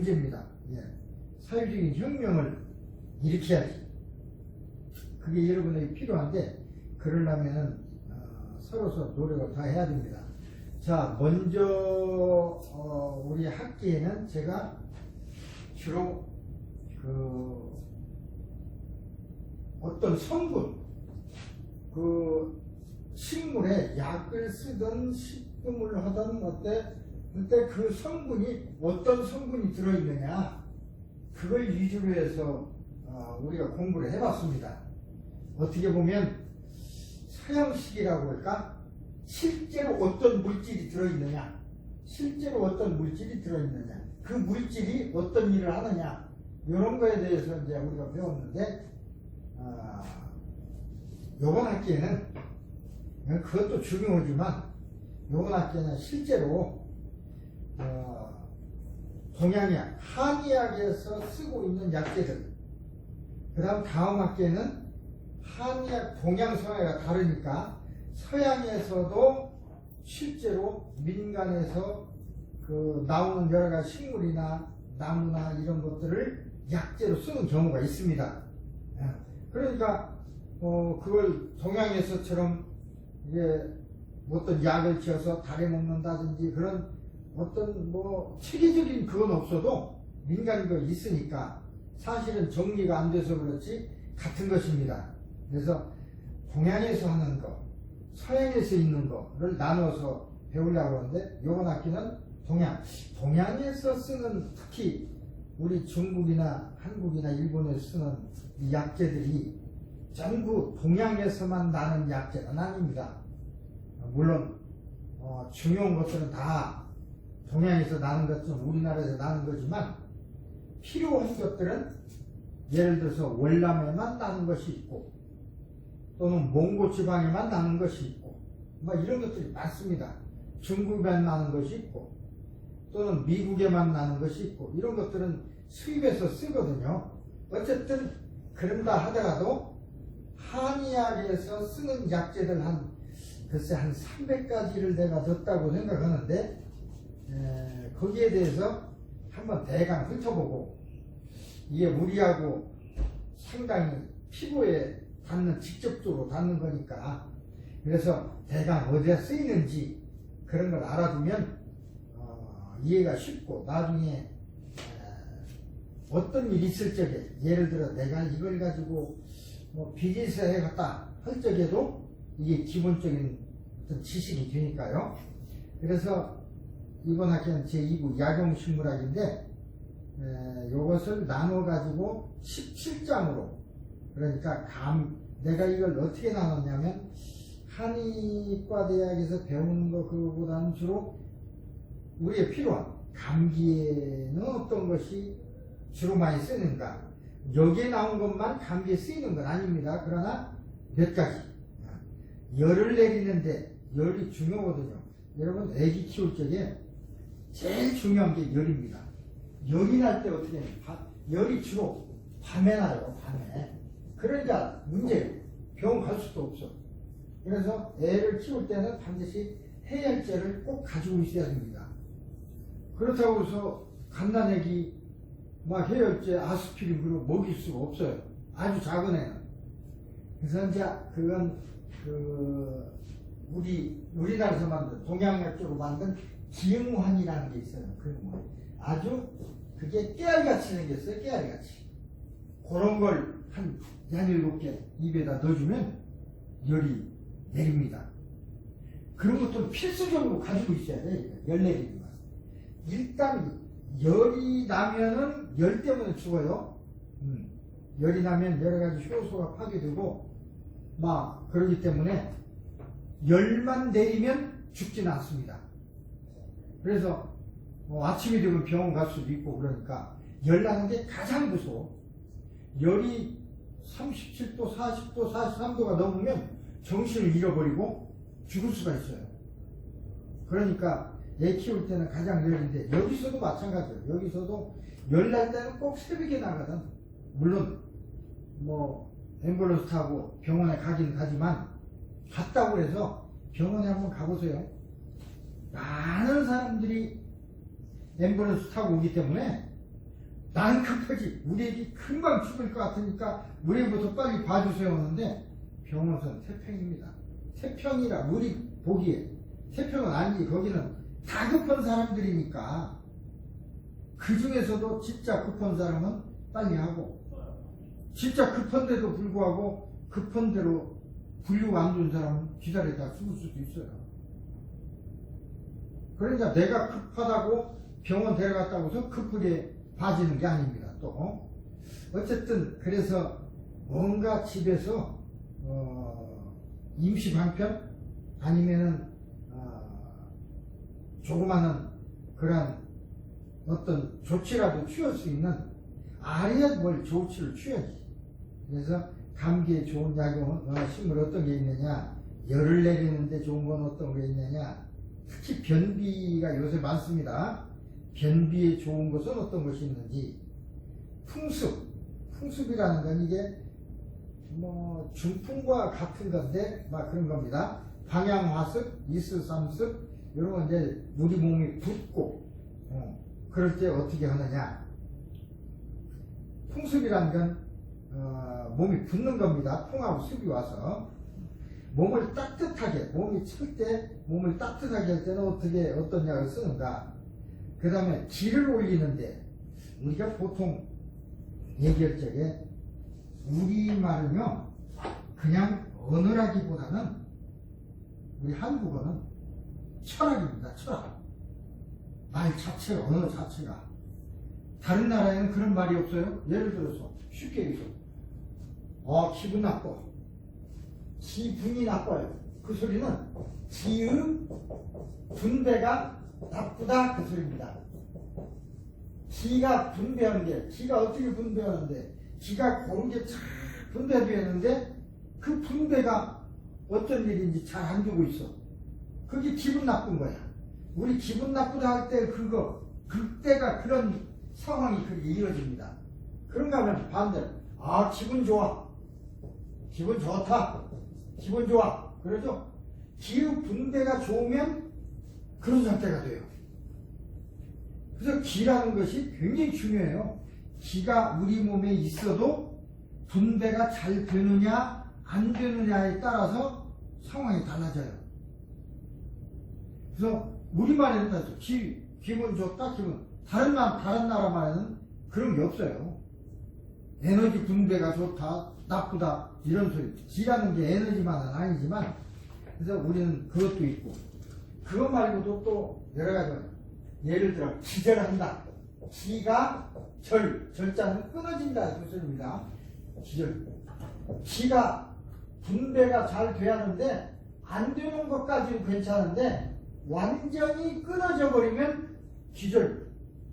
문제입니다. 예. 사회적인 혁명을 일으켜야지. 그게 여러분에게 필요한데, 그러려면은 서로서 노력을 다 해야 됩니다. 자, 먼저 우리 학기에는 제가 주로 어떤 성분, 식물에 약을 쓰던 식품을 하던 그때 그 성분이 어떤 성분이 들어있느냐, 그걸 위주로 해서 우리가 공부를 해봤습니다. 어떻게 보면 서양식이라고 할까? 실제로 어떤 물질이 들어있느냐, 그 물질이 어떤 일을 하느냐, 이런 거에 대해서 이제 우리가 배웠는데, 요번 학기에는 그것도 중요하지만, 요번 학기에는 실제로 동양약, 한의학에서 쓰고 있는 약재들, 그 다음 학기에는 한의학, 동양, 서양이 다르니까 서양에서도 실제로 민간에서 나오는 여러 가지 식물이나 나무나 이런 것들을 약재로 쓰는 경우가 있습니다. 그러니까 그걸 동양에서처럼 이제 어떤 약을 지어서 달에 먹는다든지 그런 어떤 체계적인 그건 없어도 민간인 거 있으니까 사실은 정리가 안 돼서 그렇지 같은 것입니다. 그래서 동양에서 하는 거, 서양에서 있는 거를 나눠서 배우려고 하는데, 이번 학기는 동양에서 쓰는, 특히 우리 중국이나 한국이나 일본에서 쓰는 이 약재들이 전부 동양에서만 나는 약재는 아닙니다. 물론 중요한 것들은 다 동양에서 나는 것은 우리나라에서 나는 거지만, 필요한 것들은 예를 들어서 월남에만 나는 것이 있고, 또는 몽고 지방에만 나는 것이 있고, 이런 것들이 많습니다. 중국에만 나는 것이 있고, 또는 미국에만 나는 것이 있고, 이런 것들은 수입해서 쓰거든요. 어쨌든 그런다 하더라도 한의학에서 쓰는 약재들 글쎄 한 300가지를 내가 넣었다고 생각하는데, 거기에 대해서 한번 대강 훑어보고, 이게 우리하고 상당히 피부에 직접적으로 닿는 거니까, 그래서 대강 어디에 쓰이는지 그런 걸 알아두면 이해가 쉽고, 나중에 어떤 일이 있을 적에, 예를 들어 내가 이걸 가지고 비즈니스 해갔다 할 적에도 이게 기본적인 어떤 지식이 되니까요. 그래서 이번 학기는 제2부 약용식물학인데, 이것을 나눠가지고 17장으로, 그러니까 내가 이걸 어떻게 나눴냐면, 한의과 대학에서 배우는 거 그거보다는 주로 우리의 필요한 감기에는 어떤 것이 주로 많이 쓰는가, 여기에 나온 것만 감기에 쓰이는 건 아닙니다. 그러나 몇 가지. 열을 내리는데 열이 중요하거든요. 여러분 애기 키울 적에 제일 중요한 게 열입니다. 열이 날 때 어떻게 해요? 열이 주로 밤에 나요. 밤에. 그러니까 문제예요. 병원 갈 수도 없어. 그래서 애를 키울 때는 반드시 해열제를 꼭 가지고 있어야 됩니다. 그렇다고 해서 갓난애기 해열제, 아스피린 그리고 먹일 수가 없어요. 아주 작은 애는. 그래서 이제 그건 우리나라에서 만든, 동양약 쪽으로 만든 기응환이라는 게 있어요. 아주 그게 깨알같이 생겼어요. 깨알같이. 그런 걸 한 7개 입에다 넣어주면 열이 내립니다. 그런 것도 필수적으로 가지고 있어야 돼. 열 내리는 거. 일단 열이 나면은 열 때문에 죽어요. 열이 나면 여러 가지 효소가 파괴되고 그러기 때문에 열만 내리면 죽지는 않습니다. 그래서 아침이 되면 병원 갈 수도 있고, 그러니까 열 나는 게 가장 무서워. 열이 37도, 40도, 43도가 넘으면 정신을 잃어버리고 죽을 수가 있어요. 그러니까 애 키울 때는 가장 열인데, 여기서도 마찬가지예요. 여기서도 열 날 때는 꼭 새벽에 나가든, 물론 앰뷸런스 타고 병원에 가긴 가지만, 갔다고 해서 병원에 한번 가보세요. 많은 사람들이 앰뷸런스 타고 오기 때문에 난 급하지. 우리 애기 금방 죽을 것 같으니까 우리 애부터 빨리 봐주세요 하는데 병원은 태평입니다. 태평이라 우리 보기에 태평은 아니지. 거기는 다 급한 사람들이니까 그 중에서도 진짜 급한 사람은 빨리 하고 진짜 급한데도 불구하고 급한 대로 분류 안 준 사람은 기다리다 죽을 수도 있어요. 그러니까 내가 급하다고 병원 데려갔다고 해서 급하게 봐지는 게 아닙니다. 또 어쨌든 그래서 뭔가 집에서 임시 방편 아니면은 조그마한 그런 어떤 조치라도 취할 수 있는 아래야 뭘 조치를 취해야지. 그래서 감기에 좋은 약은 식물 어떤 게 있느냐, 열을 내리는데 좋은 건 어떤 게 있느냐, 특히 변비가 요새 많습니다. 변비에 좋은 것은 어떤 것이 있는지, 풍습이라는 건 이게 뭐 중풍과 같은 건데 막 그런 겁니다. 방향화습, 이슬삼습 이런 건 이제 우리 몸이 붓고 그럴 때 어떻게 하느냐. 풍습이라는 건 몸이 붓는 겁니다. 풍하고 습이 와서 몸을 따뜻하게, 몸이 칠 때 몸을 따뜻하게 할 때는 어떤 약을 쓰는가. 그 다음에 기를 올리는데 우리가 보통 얘기할 적에 우리말은요 그냥 언어라기보다는 우리 한국어는 철학입니다. 철학. 말 자체가, 언어 자체가. 다른 나라에는 그런 말이 없어요. 예를 들어서 쉽게 얘기해서 기분 나빠. 기분이 나빠요. 그 소리는 기의 분배가 나쁘다 그 소리입니다. 기가 분배하는 게, 기가 어떻게 분배하는데, 기가 고르게 잘 분배되었는데 그 분배가 어떤 일인지 잘 안 되고 있어. 그게 기분 나쁜 거야. 우리 기분 나쁘다 할 때 그때가 그런 상황이 그렇게 이어집니다. 그런가 하면 반대로 기분 좋아, 기분 좋다, 기분 좋아 그러죠. 기의 분배가 좋으면 그런 상태가 돼요. 그래서 기라는 것이 굉장히 중요해요. 기가 우리 몸에 있어도 분배가 잘 되느냐 안 되느냐에 따라서 상황이 달라져요. 그래서 우리말에는 따져 기분 좋다, 다른 나라 말에는 그런 게 없어요. 에너지 분배가 좋다, 나쁘다 이런 소리. 기라는 게 에너지만은 아니지만, 그래서 우리는 그것도 있고, 그거 말고도 또 여러 가지. 예를 들어 기절한다. 기가 절자는 끊어진다 그 소리입니다. 기절. 기가 분배가 잘 돼야 하는데 안 되는 것까지는 괜찮은데 완전히 끊어져 버리면 기절.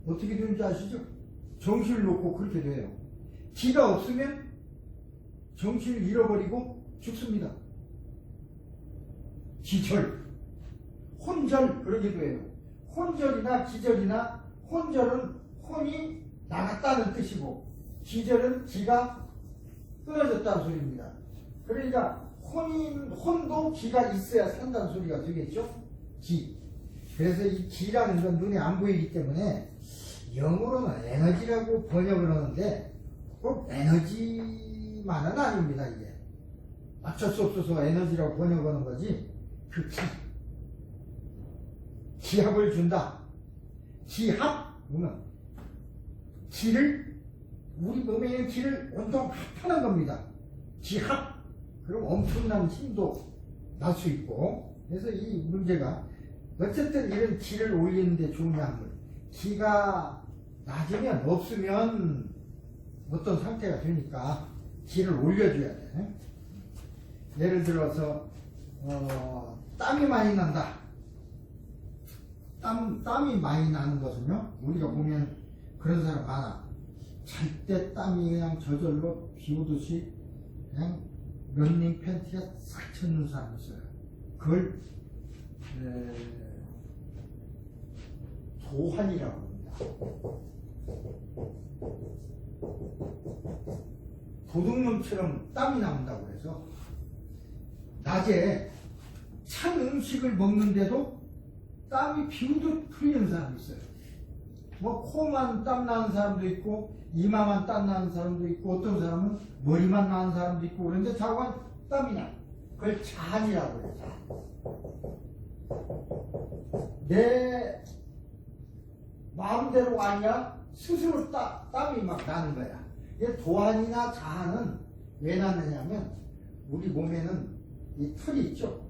어떻게 되는지 아시죠? 정신을 놓고 그렇게 돼요. 기가 없으면 정신을 잃어버리고 죽습니다. 기절, 혼절 그러기도 해요. 혼절이나 기절이나, 혼절은 혼이 나갔다는 뜻이고 기절은 기가 끊어졌다는 소리입니다. 그러니까 혼도 기가 있어야 산다는 소리가 되겠죠. 기. 그래서 이 기라는 건 눈에 안 보이기 때문에 영어로는 에너지라고 번역을 하는데 꼭 에너지만은 아닙니다. 이게 어쩔 수 없어서 에너지라고 번역하는 거지. 그 기합을 준다. 기합? 그러면 기를, 우리 몸에 있는 기를 온통 합하는 겁니다. 기합. 그럼 엄청난 힘도 날 수 있고. 그래서 이 문제가 어쨌든 이런 기를 올리는 데 좋은 약물. 기가 낮으면 없으면 어떤 상태가 되니까 기를 올려줘야 돼. 예를 들어서 땀이 많이 난다. 땀이 많이 나는 것은요, 우리가 보면 그런 사람 많아. 잘 때 땀이 그냥 저절로 비 오듯이 그냥 런닝 팬티가 싹 젖는 사람이 있어요. 그걸 도환이라고 합니다. 도둑놈처럼 땀이 나온다고 해서 낮에 찬 음식을 먹는데도 땀이 비우듯 풀리는 사람이 있어요. 뭐 코만 땀 나는 사람도 있고 이마만 땀 나는 사람도 있고 어떤 사람은 머리만 나는 사람도 있고 그런데 자관 땀이 나. 그걸 자한이라고 해요. 내 마음대로 아니라 스스로 땀이 막 나는 거야. 이게 도안이나 자한은 왜 나느냐면 우리 몸에는 이 털이 있죠.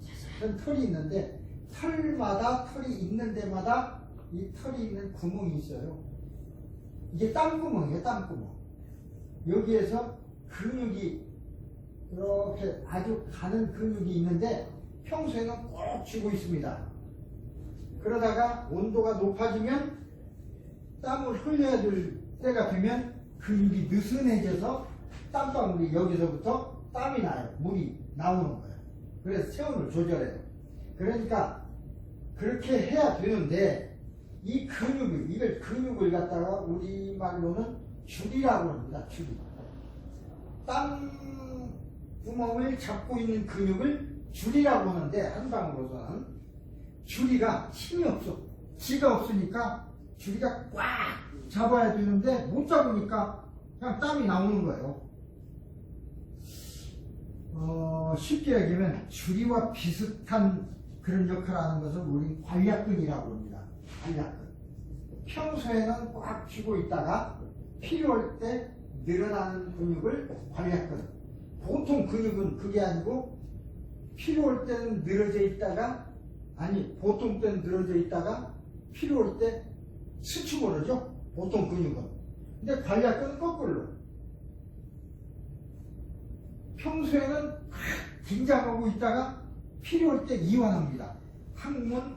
자잘한 털이 있는데 털마다 털이 있는 데마다 이 털이 있는 구멍이 있어요. 이게 땀구멍이에요. 땀구멍. 여기에서 근육이 이렇게 아주 가는 근육이 있는데 평소에는 꼭 쥐고 있습니다. 그러다가 온도가 높아지면 땀을 흘려야 될 때가 되면 근육이 느슨해져서 땀방울이 여기서부터 땀이 나요. 물이 나오는 거예요. 그래서 체온을 조절해요. 그러니까 그렇게 해야 되는데 이 이걸 근육을 갖다가 우리말로는 줄이라고 합니다. 줄이. 땀 구멍을 잡고 있는 근육을 줄이라고 하는데 한방으로서는 줄이가 힘이 없어. 지가 없으니까 줄이가 꽉 잡아야 되는데 못 잡으니까 그냥 땀이 나오는 거예요. 쉽게 얘기하면 줄이와 비슷한 그런 역할을 하는 것을 우리는 관략근이라고 합니다. 관략근. 평소에는 꽉 쥐고 있다가 필요할 때 늘어나는 근육을 관략근. 보통 근육은 그게 아니고 필요할 때는 늘어져 있다가 보통 때는 늘어져 있다가 필요할 때 수축을 하죠. 보통 근육은. 근데 관략근은 거꾸로. 평소에는 긴장하고 있다가 필요할 때 이완합니다. 항문,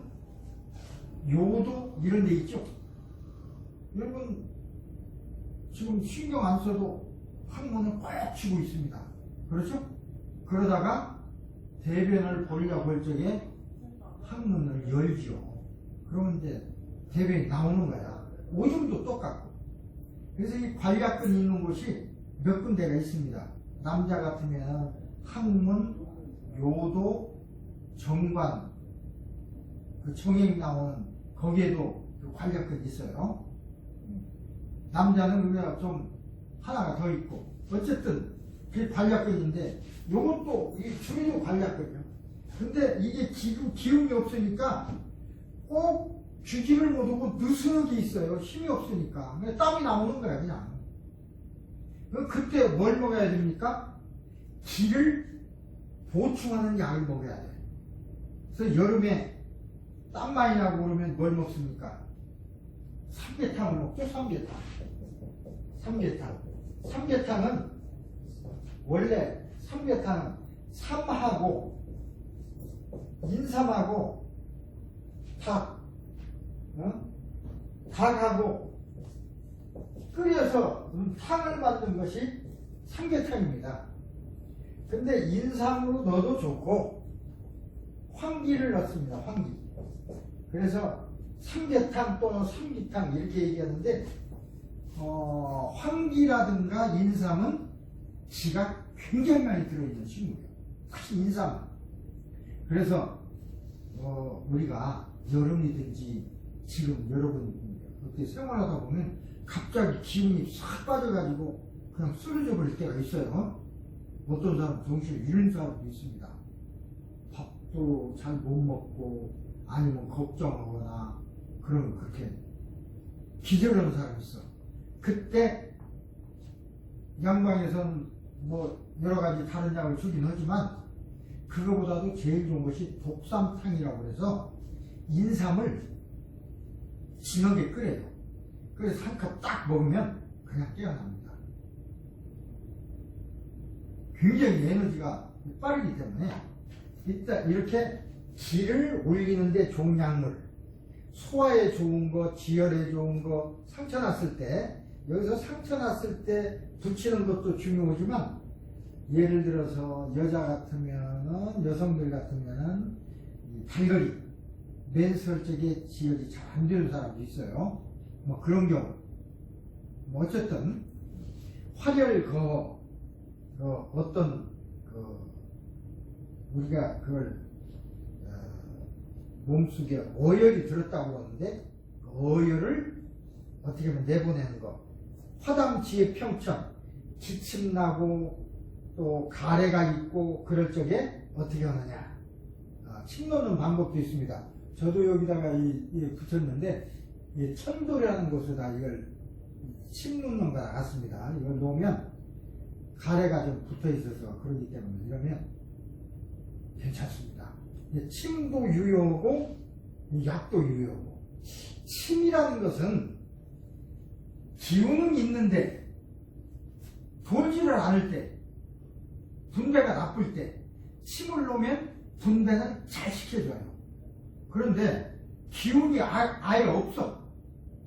요도 이런 데 있죠. 여러분 지금 신경 안 써도 항문을 꼭 쥐고 있습니다. 그렇죠? 그러다가 대변을 보려고 할 적에 항문을 열죠. 그러면 이제 대변이 나오는 거야. 오줌도 똑같고. 그래서 이 관략근이 있는 곳이 몇 군데가 있습니다. 남자 같으면 항문, 요도, 정관, 그 정액 나오는 거기에도 그 관략근이 있어요. 남자는 우리가 좀 하나가 더 있고 어쨌든 그게 관략근인데 요것도 이 줄이도 관략근이에요. 근데 이게 기운이 없으니까 꼭 쥐지를 못하고 느슨하게 있어요. 힘이 없으니까. 그냥 땀이 나오는 거야 그냥. 그때 뭘 먹어야 됩니까? 기를 보충하는 약을 먹어야 돼. 그래서 여름에 땀 많이 나고 그러면 뭘 먹습니까? 삼계탕을 먹죠. 삼계탕은 원래 삼계탕은 삼하고 인삼하고 닭하고 끓여서 탕을 만든 것이 삼계탕입니다. 근데 인삼으로 넣어도 좋고 황기를 넣습니다. 황기. 그래서 삼계탕 또는 삼기탕 이렇게 얘기하는데 황기라든가 인삼은 지가 굉장히 많이 들어있는 식물이에요. 특히 인삼. 그래서 우리가 여름이든지 지금 여러분 어떻게 생활하다 보면 갑자기 기운이 싹 빠져가지고 그냥 쓰러져 버릴 때가 있어요. 어떤 사람 정신을 잃는 사람도 있습니다. 밥도 잘 못 먹고 아니면 걱정하거나 그러면 그렇게 기절하는 사람이 있어. 그때 양방에서는 뭐 여러 가지 다른 약을 주긴 하지만 그거보다도 제일 좋은 것이 독삼탕이라고 해서 인삼을 진하게 끓여요. 그래서 한 컵 딱 먹으면 그냥 깨어납니다. 굉장히 에너지가 빠르기 때문에 일단 이렇게 기를 올리는데 좋은 약물, 소화에 좋은 거, 지혈에 좋은 거, 상처 났을 때 여기서 상처 났을 때 붙이는 것도 중요하지만 예를 들어서 여자 같으면은 여성들 같으면은 달걀이 맨설적에 지혈이 잘 안 되는 사람도 있어요. 뭐 그런 경우. 뭐 어쨌든 활혈 어떤 우리가 그걸 몸속에 어혈이 들었다고 하는데 그 어혈을 어떻게 보면 내보내는 거. 화담지의 평천, 기침 나고 또 가래가 있고 그럴 적에 어떻게 하느냐. 침 놓는 방법도 있습니다. 저도 여기다가 붙였는데 천도라는 곳에다 이걸 침 놓는 거 같습니다. 이걸 놓으면 가래가 좀 붙어 있어서 그러기 때문에 이러면 괜찮습니다. 침도 유효하고 약도 유효하고. 침이라는 것은 기운은 있는데 돌지를 않을 때, 분배가 나쁠 때 침을 놓으면 분배는 잘 시켜줘요. 그런데 기운이 아예 없어.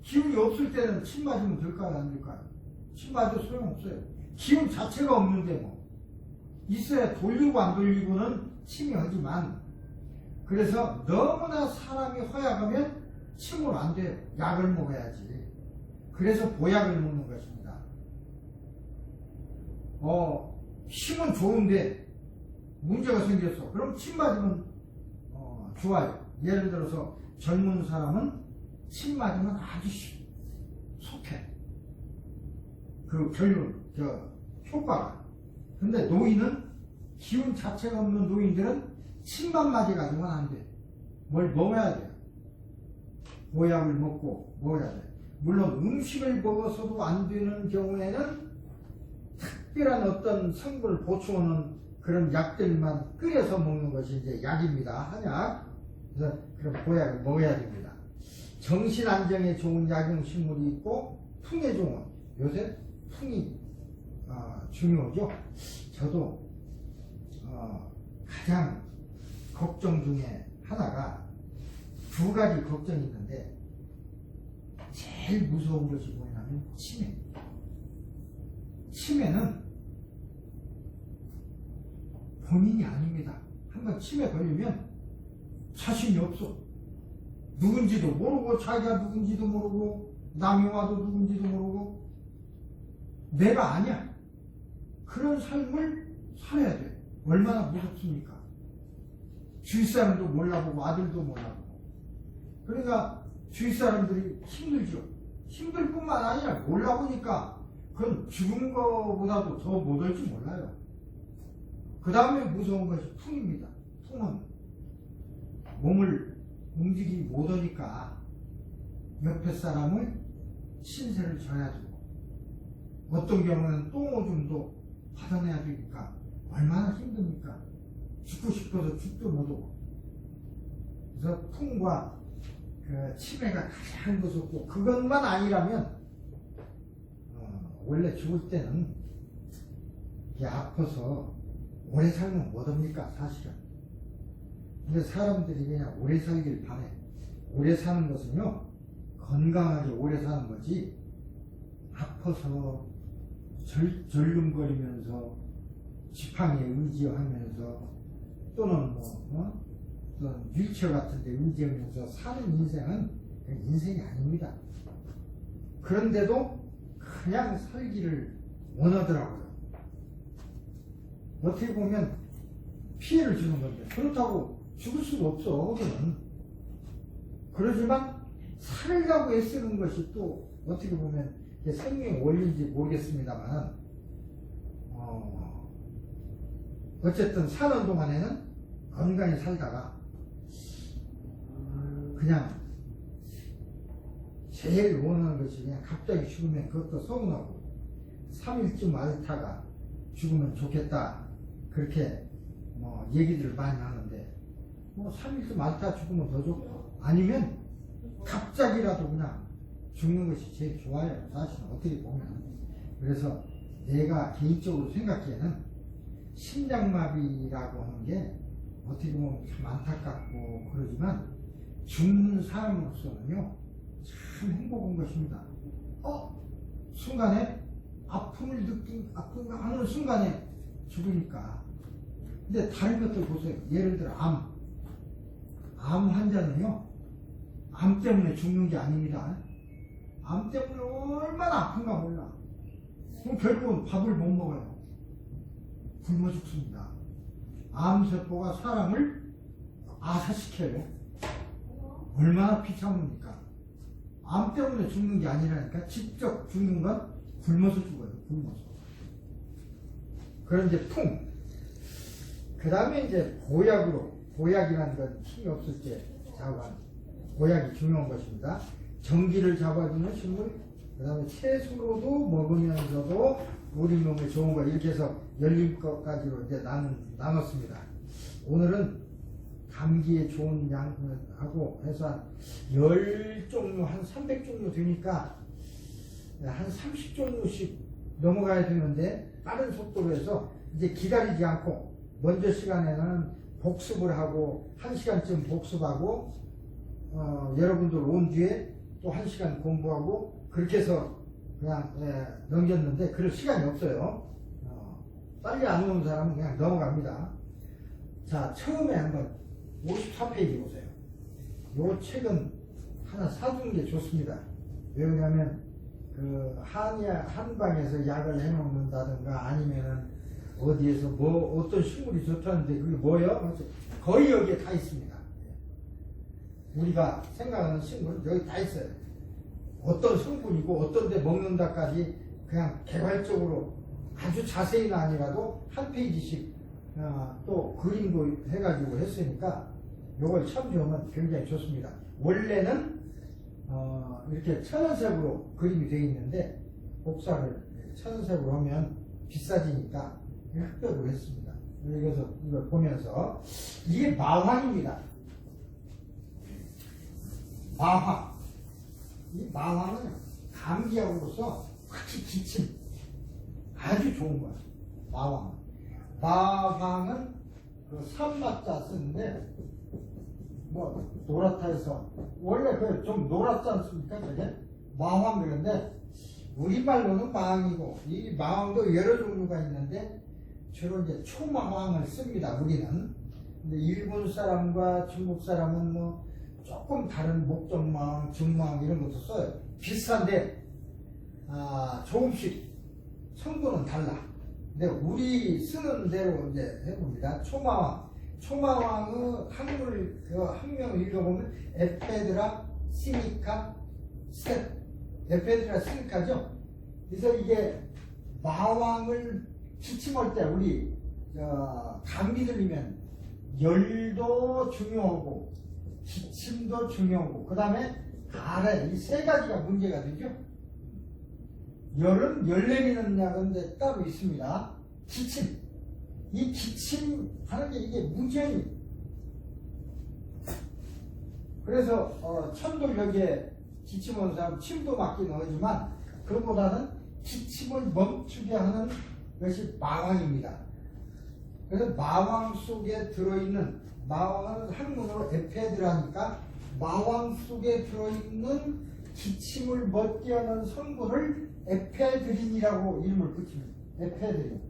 기운이 없을 때는 침 맞으면 될까요? 안 될까요? 침 맞아도 소용없어요. 기운 자체가 없는데 뭐. 있어야 돌리고 안 돌리고는 침이 하지만, 그래서 너무나 사람이 허약하면 침으로 안 돼요. 약을 먹어야지. 그래서 보약을 먹는 것입니다. 힘은 좋은데 문제가 생겼어. 그럼 침 맞으면 좋아요. 예를 들어서 젊은 사람은 침 맞으면 아주 속해. 그 효과가. 근데 노인은 기운 자체가 없는 노인들은 침만 맞아가지고는 안 돼. 뭘 먹어야 돼요. 보약을 먹어야 돼. 물론 음식을 먹어서도 안 되는 경우에는 특별한 어떤 성분을 보충하는 그런 약들만 끓여서 먹는 것이 이제 약입니다. 한약. 그래서 그런 보약을 먹어야 됩니다. 정신 안정에 좋은 약용식물이 있고 풍에 좋은, 요새 풍이 중요하죠. 저도 가장 걱정 중에 하나가 두 가지 걱정이 있는데, 제일 무서운 것이 뭐냐면 치매. 치매는 본인이 아닙니다. 한번 치매 걸리면 자신이 없어. 누군지도 모르고, 자기가 누군지도 모르고, 남이 와도 누군지도 모르고, 내가 아니야. 그런 삶을 살아야 돼. 얼마나 무섭습니까? 주위 사람도 몰라보고 아들도 몰라보고. 그러니까 주위 사람들이 힘들죠. 힘들 뿐만 아니라 몰라보니까 그건 죽은 거보다도 더 못 올지 몰라요. 그 다음에 무서운 것이 풍입니다. 풍은 몸을 움직이지 못하니까 옆에 사람을 신세를 져야 되고, 어떤 경우는 똥오줌도 받아내야 되니까 얼마나 힘듭니까? 죽고 싶어서 죽도 못하고. 그래서 풍과 그 치매가 가장 무섭고, 그것만 아니라면 원래 죽을 때는 아파서 오래 살면 못합니까? 사실은. 근데 사람들이 그냥 오래 살길 바래. 오래 사는 것은요, 건강하게 오래 사는 거지, 아파서 절름거리면서 지팡이에 의지하면서 또는 어떤 휠체어 같은 데 의지하면서 사는 인생은 인생이 아닙니다. 그런데도 그냥 살기를 원하더라고요. 어떻게 보면 피해를 주는 건데, 그렇다고 죽을 수가 없어. 그는. 그러지만 살려고 애쓰는 것이 또 어떻게 보면 생명의 원리인지 모르겠습니다만, 어쨌든 사는 동안에는 건강히 살다가 그냥 제일 원하는 것이 그냥 갑자기 죽으면 그것도 서운하고, 3일쯤 앓다가 죽으면 좋겠다, 그렇게 얘기들을 많이 하는데, 3일쯤 앓다 죽으면 더 좋고, 아니면 갑자기라도 그냥 죽는 것이 제일 좋아요. 사실은 어떻게 보면. 그래서 내가 개인적으로 생각기에는 심장마비라고 하는 게 어떻게 보면 참 안타깝고 그러지만, 죽는 사람으로서는요 참 행복한 것입니다. 순간에 아픔을 아픈가 하는 순간에 죽으니까. 근데 다른 것들 보세요. 예를 들어 암 환자는요, 암 때문에 죽는 게 아닙니다. 암 때문에 얼마나 아픈가 몰라. 그럼 결국은 밥을 못 먹어요. 굶어 죽습니다. 암세포가 사람을 아사시켜요. 얼마나 비참합니까? 암 때문에 죽는 게 아니라니까. 직접 죽는 건 굶어서 죽어요. 굶어서. 그런 이제 풍. 그 다음에 이제 보약이라는 건 힘이 없을 때 자관. 보약이 중요한 것입니다. 전기를 잡아주는 식물, 그 다음에 채소로도 먹으면서도 우리 몸에 좋은 거, 이렇게 해서 10가지로 이제 나눴습니다. 오늘은 감기에 좋은 양하고 해서 한 10종류, 한 300종류 되니까 한 30종류씩 넘어가야 되는데, 빠른 속도로 해서 이제 기다리지 않고 먼저 시간에는 복습을 하고 1시간쯤 복습하고 여러분들 온 뒤에 또 1시간 공부하고 그렇게 해서 그냥 넘겼는데, 그럴 시간이 없어요. 빨리 안 오는 사람은 그냥 넘어갑니다. 자, 처음에 한번 54페이지 보세요. 요 책은 하나 사두는 게 좋습니다. 왜 그러냐면 그 한방에서 약을 해먹는다든가 아니면은 어디에서 뭐 어떤 식물이 좋다는데 그게 뭐예요? 거의 여기에 다 있습니다. 우리가 생각하는 식물은 여기 다 있어요. 어떤 성분이고 어떤 데 먹는다까지 그냥 개괄적으로 아주 자세히는 아니라도 한 페이지씩 또 그림도 해가지고 했으니까 요걸 참조하면 굉장히 좋습니다. 원래는 이렇게 천연색으로 그림이 되어 있는데 복사를 천연색으로 하면 비싸지니까 흑백으로 했습니다. 그래서 이걸 보면서 이게 마황입니다. 마황. 이 마황은 감기약으로서 특히 기침 아주 좋은 거예요. 마황. 마황은 그 삼마자 쓰는데 뭐 노랗다 해서 원래 그 좀 노랗지 않습니까? 저게 마황 그런데 우리말로는 마황이고 이 마황도 여러 종류가 있는데 주로 이제 초마황을 씁니다. 우리는. 근데 일본 사람과 중국 사람은 뭐 조금 다른 목적마황, 중마황 이런 것도 써요. 비슷한데 조금씩 성분은 달라. 근데 우리 쓰는 대로 이제 해봅니다. 초마황. 초마황의 학명을 읽어보면 에페드라 시니카 스텝. 에페드라 시니카죠. 그래서 이게 마황을 기침할 때 우리 감기 들리면 열도 중요하고 기침도 중요하고 그 다음에 가래 이 세 가지가 문제가 되죠. 열은 열 내리는 약은 따로 있습니다. 기침. 이 기침 하는 게 이게 무지하니. 그래서 천도벽에 기침 오는 사람 침도 맞긴 하지만 그것보다는 기침을 멈추게 하는 것이 마왕입니다. 그래서 마왕 속에 들어있는 마왕은 학문으로 에페드라니까 마왕 속에 들어있는 기침을 멎게 하는 성분을 에페드린이라고 이름을 붙입니다. 에페드린.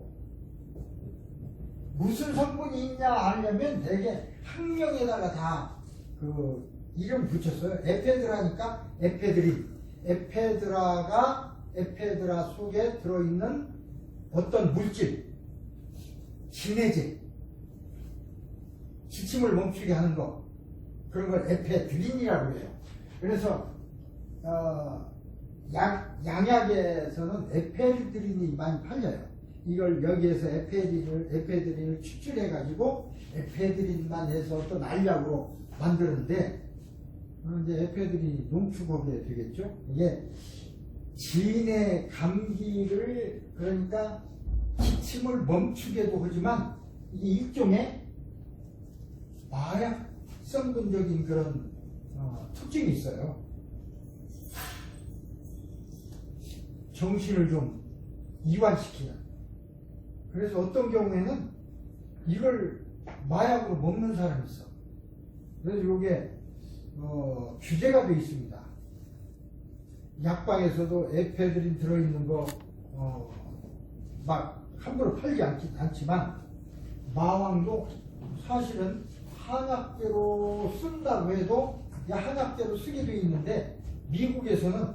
무슨 성분이 있냐 알려면 되게 학명에다가 다 그 이름 붙였어요. 에페드라니까 에페드린. 에페드라가 에페드라 속에 들어있는 어떤 물질, 진해제, 기침을 멈추게 하는 거, 그런 걸 에페드린이라고 해요. 그래서 양약에서는 에페드린이 많이 팔려요. 이걸 여기에서 에페드린을 추출해가지고 에페드린만 해서 또 알약으로 만드는데 이제 에페드린이 농축하게 되겠죠. 이게 진의 감기를 그러니까 기침을 멈추게도 하지만 이게 일종의 마약 성분적인 그런 특징이 있어요. 정신을 좀 이완시키는. 그래서 어떤 경우에는 이걸 마약으로 먹는 사람이 있어. 그래서 이게 규제가 되어 있습니다. 약방에서도 에페드린 들어있는 거 막 함부로 팔지 않지만 마왕도 사실은 한약재로 쓴다고 해도 한약재로 쓰게 되어 있는데 미국에서는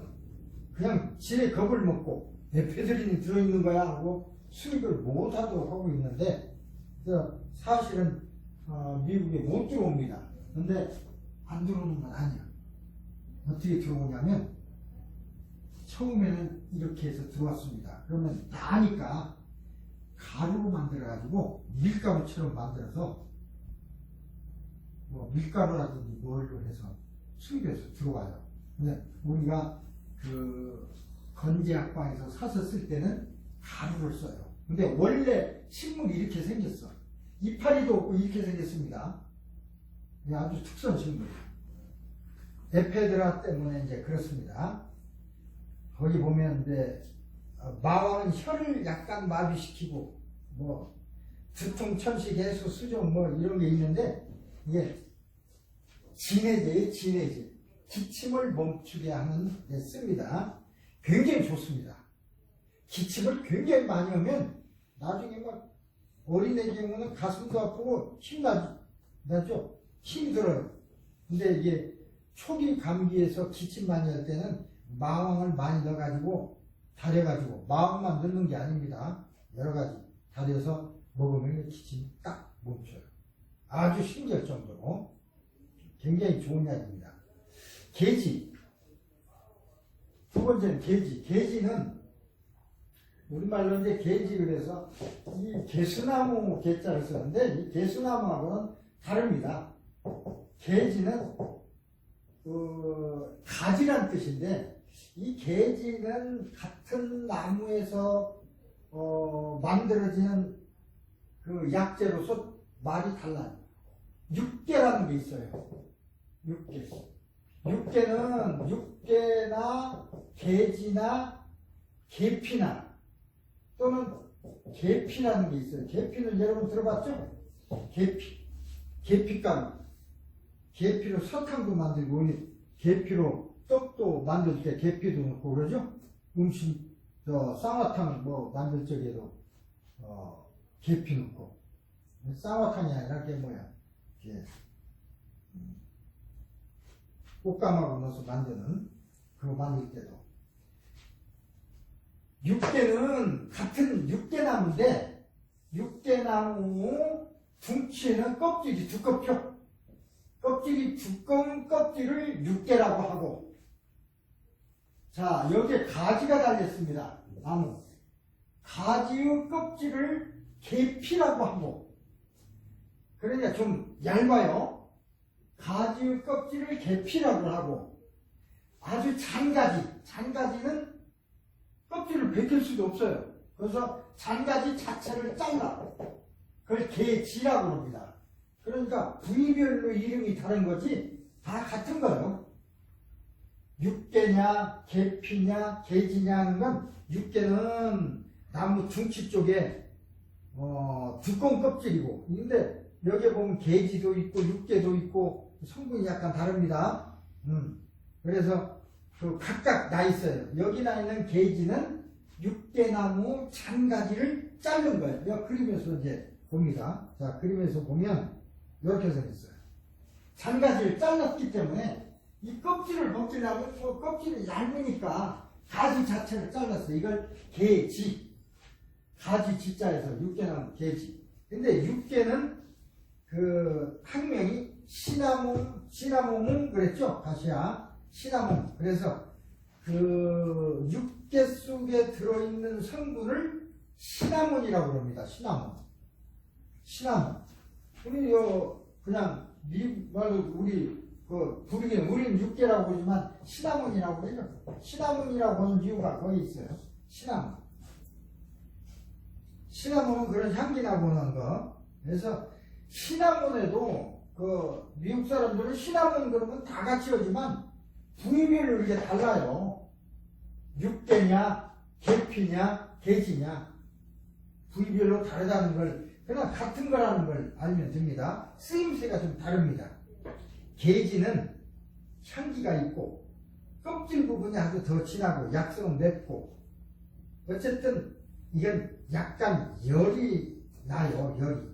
그냥 지네 겁을 먹고 에페드린이 들어있는 거야 하고 수입을 못하도록 하고 있는데 사실은 미국에 못 들어옵니다. 근데 안 들어오는 건 아니야. 어떻게 들어오냐면 처음에는 이렇게 해서 들어왔습니다. 그러면 나니까 가루로 만들어가지고 밀가루처럼 만들어서 뭐 밀가루라든지 뭘로 해서 숨겨서 들어와요. 근데 우리가 그 건재학방에서 사서 쓸 때는 가루를 써요. 근데 원래 식물이 이렇게 생겼어. 이파리도 없고 이렇게 생겼습니다. 아주 특수한 식물이에요. 에페드라 때문에 이제 그렇습니다. 거기 보면 이제 마왕은 혀를 약간 마비시키고 뭐 두통, 천식, 해수, 수종 뭐 이런 게 있는데 이게 진해제예요. 진해제. 기침을 멈추게 하는 데 씁니다. 굉장히 좋습니다. 기침을 굉장히 많이 하면 나중에 막 어린애 경우는 가슴도 아프고 힘나죠? 힘이 들어요. 근데 이게 초기 감기에서 기침 많이 할 때는 마왕을 많이 넣어가지고 달여가지고 마왕만 넣는 게 아닙니다. 여러가지 달여서 먹으면 기침이 딱 멈춰요. 아주 신기할 정도로 굉장히 좋은 약입니다. 계지. 두 번째는 계지. 계지는 우리말로 이제 계지를 해서 이 개수나무 개자를 쓰는데 이 개수나무하고는 다릅니다. 계지는 가지란 뜻인데 이 계지는 같은 나무에서 만들어지는 그 약재로서 말이 달라요. 육계라는 게 있어요. 육계. 육계는 육계나 계지나 계피나 또는 계피라는 게 있어요. 계피는 여러분 들어봤죠? 계피. 계피가루. 계피로 설탕도 만들고 계피로 떡도 만들 때 계피도 넣고 그러죠? 음식 쌍화탕 뭐 만들 적에도 계피 넣고 쌍화탕이 아니라 그게 뭐야? 이게 꽃감하고 넣어서 만드는 그거 만들 때도 육개는 같은 육개나무인데 육개나무 둥치는 껍질이 두껍죠? 껍질이 두꺼운 껍질을 육개라고 하고 자 여기에 가지가 달렸습니다. 나무 가지의 껍질을 계피라고 하고 그러니까 좀 얇아요. 가지의 껍질을 계피라고 하고 아주 잔가지는 껍질을 벗길 수도 없어요. 그래서 잔가지 자체를 잘라 그걸 계지라고 합니다. 그러니까 부위별로 이름이 다른 거지 다 같은 거예요. 육개냐 계피냐 계지냐 하는 건 육개는 나무 둥치 쪽에 두꺼운 껍질이고 근데 여기에 보면 계지도 있고 육개도 있고 성분이 약간 다릅니다. 그래서 그 각각 나 있어요. 여기 나 있는 계지는 육개나무 잔가지를 자른 거예요. 그림에서 이제 봅니다. 자, 그림에서 보면 이렇게 생겼어요. 잔가지를 잘랐기 때문에 이 껍질을 벗기려면 껍질이 얇으니까 가지 자체를 잘랐어요. 이걸 계지. 가지 지자에서 육개나무 계지. 근데 육개는 그 학명이 시나몬 그랬죠? 가시야. 시나몬. 그래서 그 육개 속에 들어있는 성분을 시나몬이라고 합니다. 시나몬. 우리 그냥 미국 말로 우리 부르기는 우리는 육개라고 그러지만 시나몬이라고 그러죠. 시나몬이라고 하는 이유가 거기 있어요. 시나몬은 그런 향기 나보는 거. 그래서 시나몬에도 그 미국 사람들은 시나몬 그러면 다 같이 하지만 부위별로 이게 달라요. 육개냐, 계피냐, 계지냐 부위별로 다르다는 걸 그냥 같은 거라는 걸 알면 됩니다. 쓰임새가 좀 다릅니다. 계지는 향기가 있고 껍질 부분이 아주 더 진하고 약성은 맵고 어쨌든 이건 약간 열이 나요. 열이.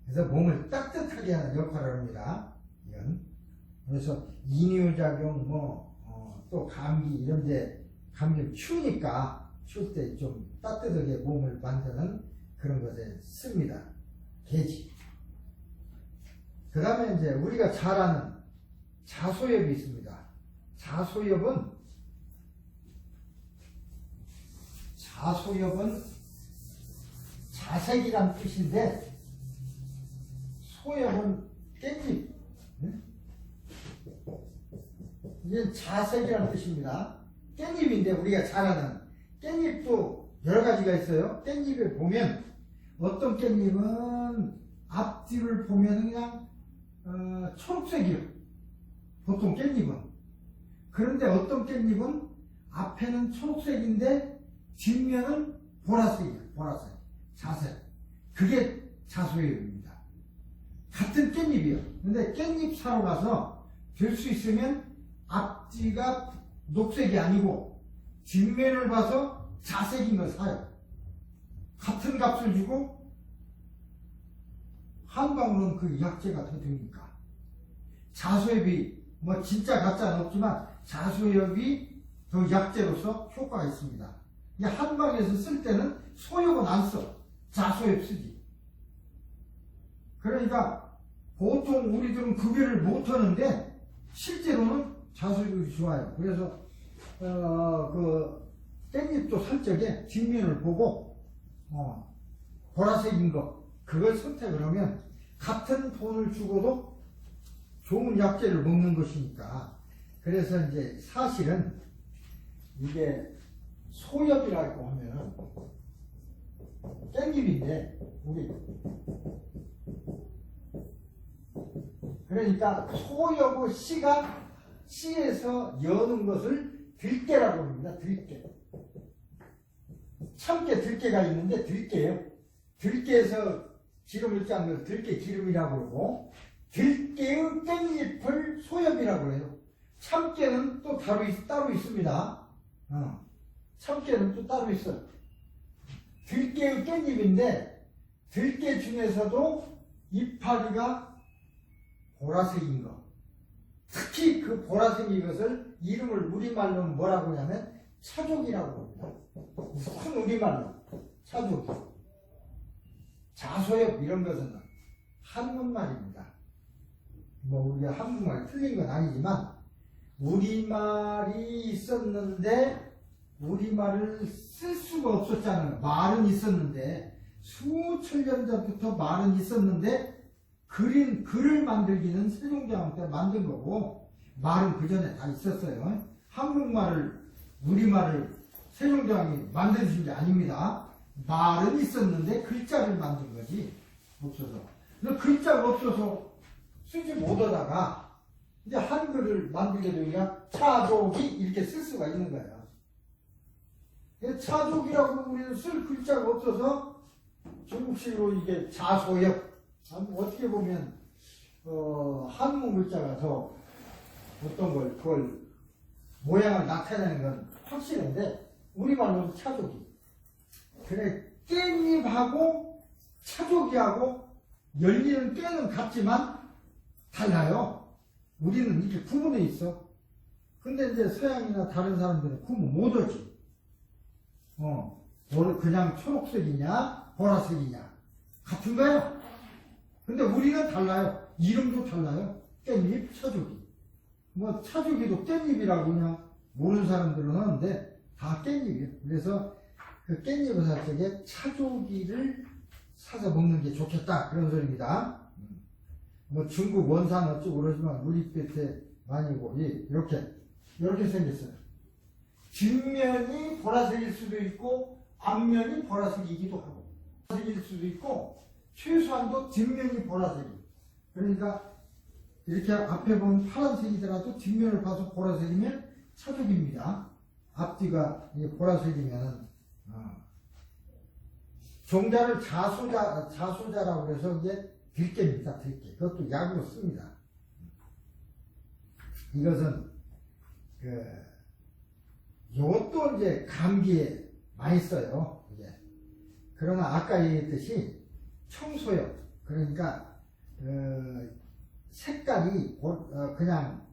그래서 몸을 따뜻하게 하는 역할을 합니다. 이건. 그래서 이뇨작용 또 감기 이런데 감기 추우니까 추울 때 좀 따뜻하게 몸을 만드는 그런 것에 씁니다. 계지. 그 다음에 이제 우리가 잘 아는 자소엽이 있습니다. 자소엽은 자색이란 뜻인데 소엽은 깻잎. 이게 자색이란 뜻입니다. 깻잎인데 우리가 잘 아는 깻잎도 여러 가지가 있어요. 깻잎에 보면 어떤 깻잎은 앞뒤를 보면 그냥 초록색이요. 보통 깻잎은. 그런데 어떤 깻잎은 앞에는 초록색인데 뒷면은 보라색이에요. 보라색. 자색. 그게 자소엽입니다. 같은 깻잎이요. 근데 깻잎 사러 가서 될 수 있으면 앞뒤가 녹색이 아니고 뒷면을 봐서 자색인 걸 사요. 같은 값을 주고 한 방울은 그 약재가 더 드니까. 자소엽이 뭐 진짜 가짜는 없지만 자소엽이 더 약재로서 효과가 있습니다. 한방에서 쓸 때는 소엽은 안 써. 자소엽 쓰지. 그러니까 보통 우리들은 구별을 못하는데 실제로는 자소엽이 좋아요. 그래서 그 깻잎도 살 적에 뒷면을 보고 보라색인 거 그걸 선택을 하면 같은 돈을 주고도 좋은 약재를 먹는 것이니까. 그래서 이제 사실은 이게 소엽이라고 하면 깻잎인데 우리 그러니까 소엽의 씨에서 여는 것을 들깨라고 합니다. 들깨. 참깨 들깨가 있는데 들깨예요. 들깨에서 기름을 짠 걸 들깨 기름이라고 그러고 들깨의 깻잎을 소엽이라고 해요. 참깨는 또 따로 있습니다. 참깨는 또 따로 있어요. 들깨의 깻잎인데 들깨 중에서도 이파리가 보라색인 거. 특히 그 보라색인 것을 이름을 우리말로 뭐라고 하냐면 차족이라고 합니다. 큰 우리말로 차족. 자소엽 이런 것은 한국말입니다. 뭐 우리가 한국말이 틀린 건 아니지만 우리말이 있었는데 우리말을 쓸 수가 없었잖아요. 말은 있었는데 수천 년 전부터 말은 있었는데 글을 만들기는 세종대왕 때 만든 거고 말은 그 전에 다 있었어요. 한국말을 우리말을 세종대왕이 만드신 게 아닙니다. 말은 있었는데 글자를 만든 거지 없어서. 글자가 없어서 쓰지 못하다가 이제 한글을 만들게 되니까 차족이 이렇게 쓸 수가 있는 거예요. 차족이라고 우리는 쓸 글자가 없어서 중국식으로 이게 자소엽. 어떻게 보면 한국 글자가 더 어떤 걸 그걸 모양을 나타내는 건 확실한데 우리말로는 차족이. 그래 깻잎하고 차족이하고 열리는 깨는 같지만 달라요. 우리는 이렇게 구분해 있어. 근데 이제 서양이나 다른 사람들은 구분 못하지. 그냥 초록색이냐 보라색이냐 같은 거야. 근데 우리는 달라요. 이름도 달라요. 깻잎, 차조기. 뭐 차조기도 깻잎이라고 그냥 모르는 사람들은 하는데 다 깻잎이에요. 그래서 그 깻잎을 살 적에 차조기를 사서 먹는 게 좋겠다 그런 소리입니다. 뭐 중국 원산 어쩌고 그러지만 우리 끝에 많이고 이렇게 생겼어요. 뒷면이 보라색일 수도 있고 앞면이 보라색이기도 하고 보라색일 수도 있고 최소한도 뒷면이 보라색이에요. 그러니까 이렇게 앞에 보면 파란색이더라도 뒷면을 봐서 보라색이면 차족입니다. 앞뒤가 보라색이면 종자를 자소자라고 해서 이게 들깨입니다. 들깨. 그것도 약으로 씁니다. 이것은 이것도 이제 감기에 많이 써요. 이게. 그러나 아까 얘기했듯이 청소엽, 그러니까 색깔이 그냥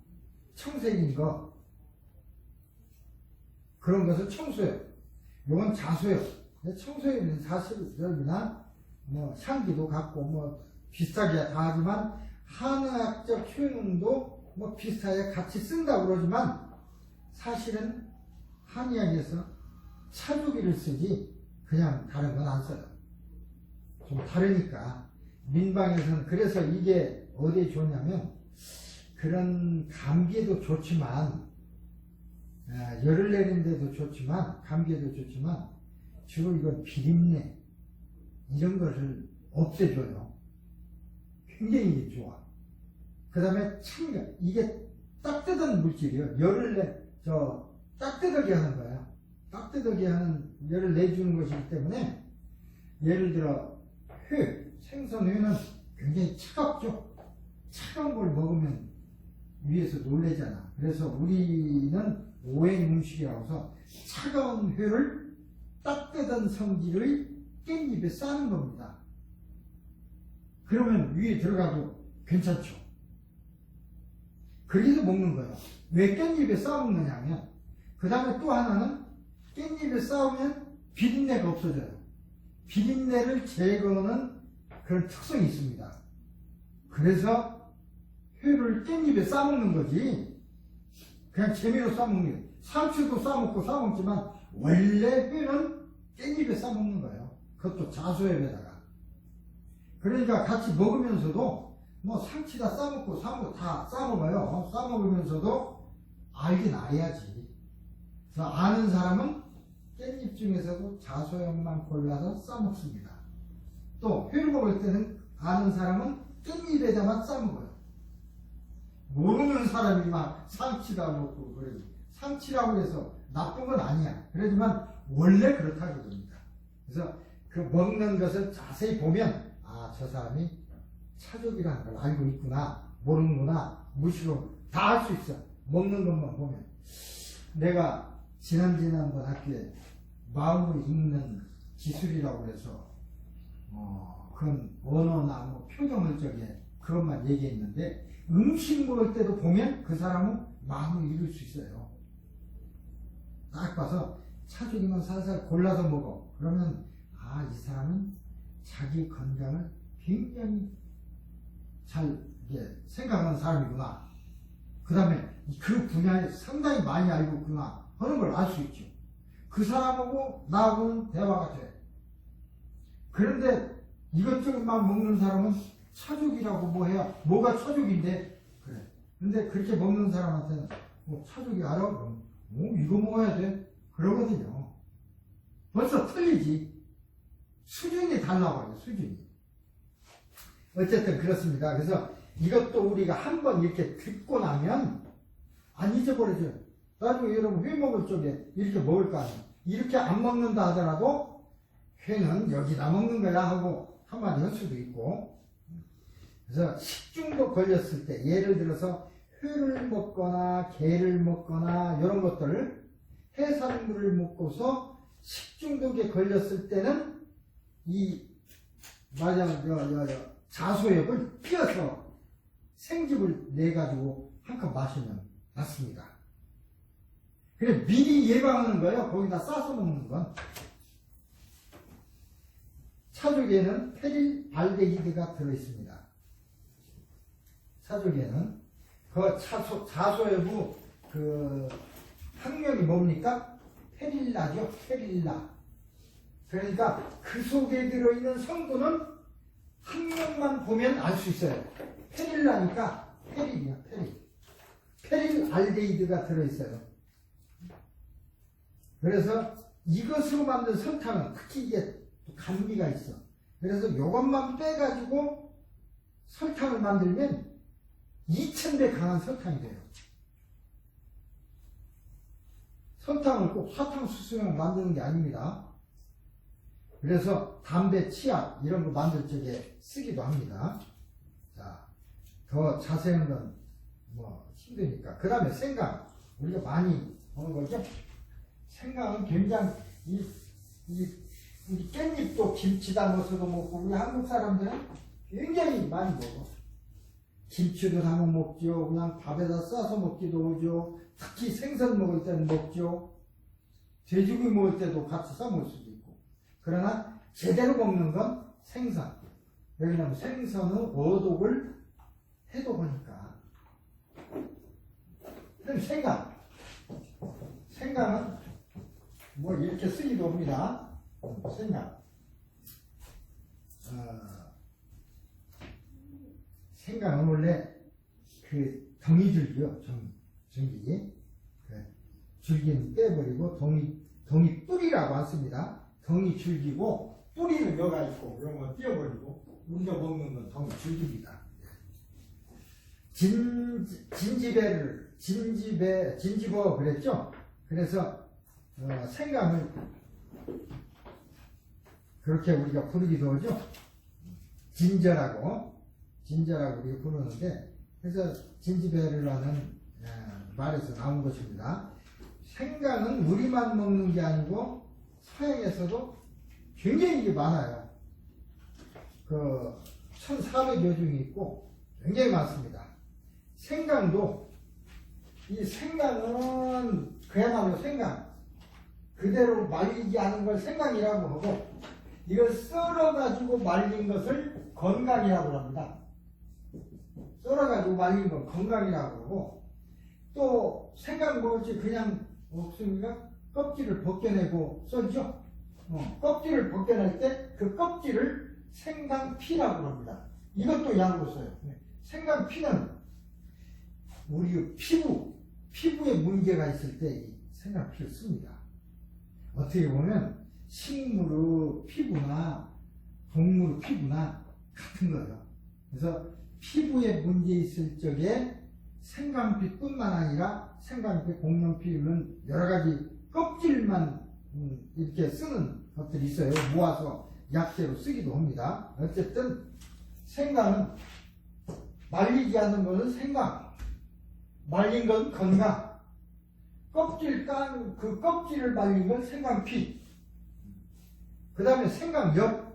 청색인 거, 그런 것은 청소엽. 이건 자소엽. 청소엽은 사실이나 뭐 향기도 같고 뭐 비슷하게 다 하지만 한의학적 효능도 뭐 비슷하게 같이 쓴다고 그러지만 사실은 한의학에서 차조기를 쓰지 그냥 다른 건 안 써요. 좀 다르니까. 민방에서는 그래서 이게 어디에 좋냐면 그런 감기에도 좋지만 열을 내린데도 좋지만 감기에도 좋지만 주로 이건 비린내 이런 것을 없애줘요. 굉장히 이게 좋아. 그 다음에 참견 이게 따뜻한 물질이요. 따뜻하게 하는 거예요. 따뜻하게 하는 열을 내주는 것이기 때문에 예를 들어 생선회는 굉장히 차갑죠. 차가운 걸 먹으면 위에서 놀래잖아. 그래서 우리는 오행 음식이라고 해서 차가운 회를 따뜻한 성질의 깻잎에 싸는 겁니다. 그러면 위에 들어가도 괜찮죠. 그래서 먹는 거예요. 왜 깻잎에 싸먹느냐 하면 그 다음에 또 하나는 깻잎에 싸우면 비린내가 없어져요. 비린내를 제거하는 그런 특성이 있습니다. 그래서 회를 깻잎에 싸먹는 거지 그냥 재미로 싸먹는 거예요. 상추도 싸먹지만 원래 회는 깻잎에 싸먹는 거예요. 그것도 자소엽에다가. 그러니까 같이 먹으면서도 뭐 상추다 싸먹고 다 싸먹어요. 싸먹으면서도 알긴 알아야지. 그래서 아는 사람은 깻잎 중에서도 자소엽만 골라서 싸먹습니다. 또 회를 먹을 때는 아는 사람은 깻잎에다만 싸먹어요. 모르는 사람이 막 상치다 먹고 그러지. 상치라고 해서 나쁜 건 아니야. 그러지만 원래 그렇다고 그럽니다. 그래서 그 먹는 것을 자세히 보면 저 사람이 차족이라는 걸 알고 있구나, 모르는구나, 무시로 다 알 수 있어. 먹는 것만 보면. 내가 지난번 학교에 마음을 읽는 기술이라고 해서 그건 언어나 뭐 표정을 그것만 얘기했는데 음식 먹을 때도 보면 그 사람은 마음을 읽을 수 있어요. 딱 봐서 차죽이면 살살 골라서 먹어. 그러면 이 사람은 자기 건강을 굉장히 잘 생각하는 사람이구나. 그 다음에 그 분야에 상당히 많이 알고 있구나 하는 걸 알 수 있죠. 그 사람하고 나하고는 대화가 돼. 그런데 이것저것만 먹는 사람은 차죽이라고 뭐 해야 뭐가 차죽인데 그래. 근데 그렇게 먹는 사람한테는 차죽이 알아? 그럼 이거 먹어야 돼 그러거든요. 벌써 틀리지. 수준이 달라버려요. 수준이. 어쨌든 그렇습니다. 그래서 이것도 우리가 한번 이렇게 듣고 나면 안 잊어버려져요. 나중에 여러분 회 먹을 적에 이렇게 먹을 거 아니에요. 이렇게 안 먹는다 하더라도 회는 여기다 먹는 거야 하고 한마디 할 수도 있고. 그래서 식중독 걸렸을 때 예를 들어서 회를 먹거나 게를 먹거나 이런 것들을 해산물을 먹고서 식중독에 걸렸을 때는 자소엽을 띄어서 생즙을 내가지고 한 컵 마시면 낫습니다. 그래 미리 예방하는 거예요. 거기다 싸서 먹는 건. 차죽에는 페릴알데히드가 들어있습니다. 차죽에는 그 자소엽의 그 학명이 뭡니까? 페릴라죠. 페릴라. 그러니까 그 속에 들어있는 성분은 학명만 보면 알 수 있어요. 페릴라니까 페릴이야. 페릴알데히드가 들어있어요. 그래서 이것으로 만든 설탕은 특히 이게 감미가 있어. 그래서 이것만 빼가지고 설탕을 만들면 2000배 강한 설탕이 돼요. 설탕을 꼭 사탕수수용 만드는 게 아닙니다. 그래서 담배, 치약 이런 거 만들 적에 쓰기도 합니다. 자, 더 자세한 건 뭐 힘드니까. 그 다음에 생강. 우리가 많이 먹는 거죠. 생강은 굉장히 우리 깻잎도 김치다 넣어서도 먹고 우리 한국 사람들은 굉장히 많이 먹어. 김치도 담아 먹죠. 그냥 밥에다 싸서 먹기도 하죠. 특히 생선 먹을 때는 먹죠. 돼지고기 먹을 때도 같이 싸 먹을 수도 있고. 그러나 제대로 먹는 건 생선. 왜냐하면 생선은 어독을 해독하니까. 그럼 생강. 생강은 뭐 이렇게 쓰기도 합니다. 생강. 생강은 원래 그 덩이줄기요. 전기. 그 줄기는 빼버리고 덩이 뿌리라고 안 씁니다. 덩이 줄기고 뿌리는 여가 있고 이런 건 띄어버리고 우리가 먹는 건 덩이 줄기입니다. 진지버 그랬죠? 그래서 생강을 그렇게 우리가 부르기도 하죠. 진저라고 우리가 부르는데, 그래서 진지베르라는 말에서 나온 것입니다. 생강은 우리만 먹는 게 아니고 서양에서도 굉장히 많아요. 그 1,400여 종이 있고 굉장히 많습니다. 생강도, 이 생강은 그야말로 생강 그대로 말리지 않은 걸 생강이라고 하고, 이걸 썰어가지고 말린 것을 건강이라고 합니다. 썰어가지고 말린 건 건강이라고 하고, 또 생강 뭐지 그냥 없습니까? 껍질을 벗겨내고 썰죠? 껍질을 벗겨낼 때 그 껍질을 생강피라고 합니다. 이것도 약으로 써요. 생강피는 우리 피부에 문제가 있을 때 이 생강피를 씁니다. 어떻게 보면 식물의 피부나 동물의 피부나 같은 거예요. 그래서 피부에 문제 있을 적에 생강피뿐만 아니라 생강피, 공룡피는 여러 가지 껍질만 이렇게 쓰는 것들이 있어요. 모아서 약재로 쓰기도 합니다. 어쨌든 생강은 말리지 않는 것은 생강, 말린 건 건강, 껍질 깐 그 껍질을 말린 건 생강피. 그 다음에 생강엽도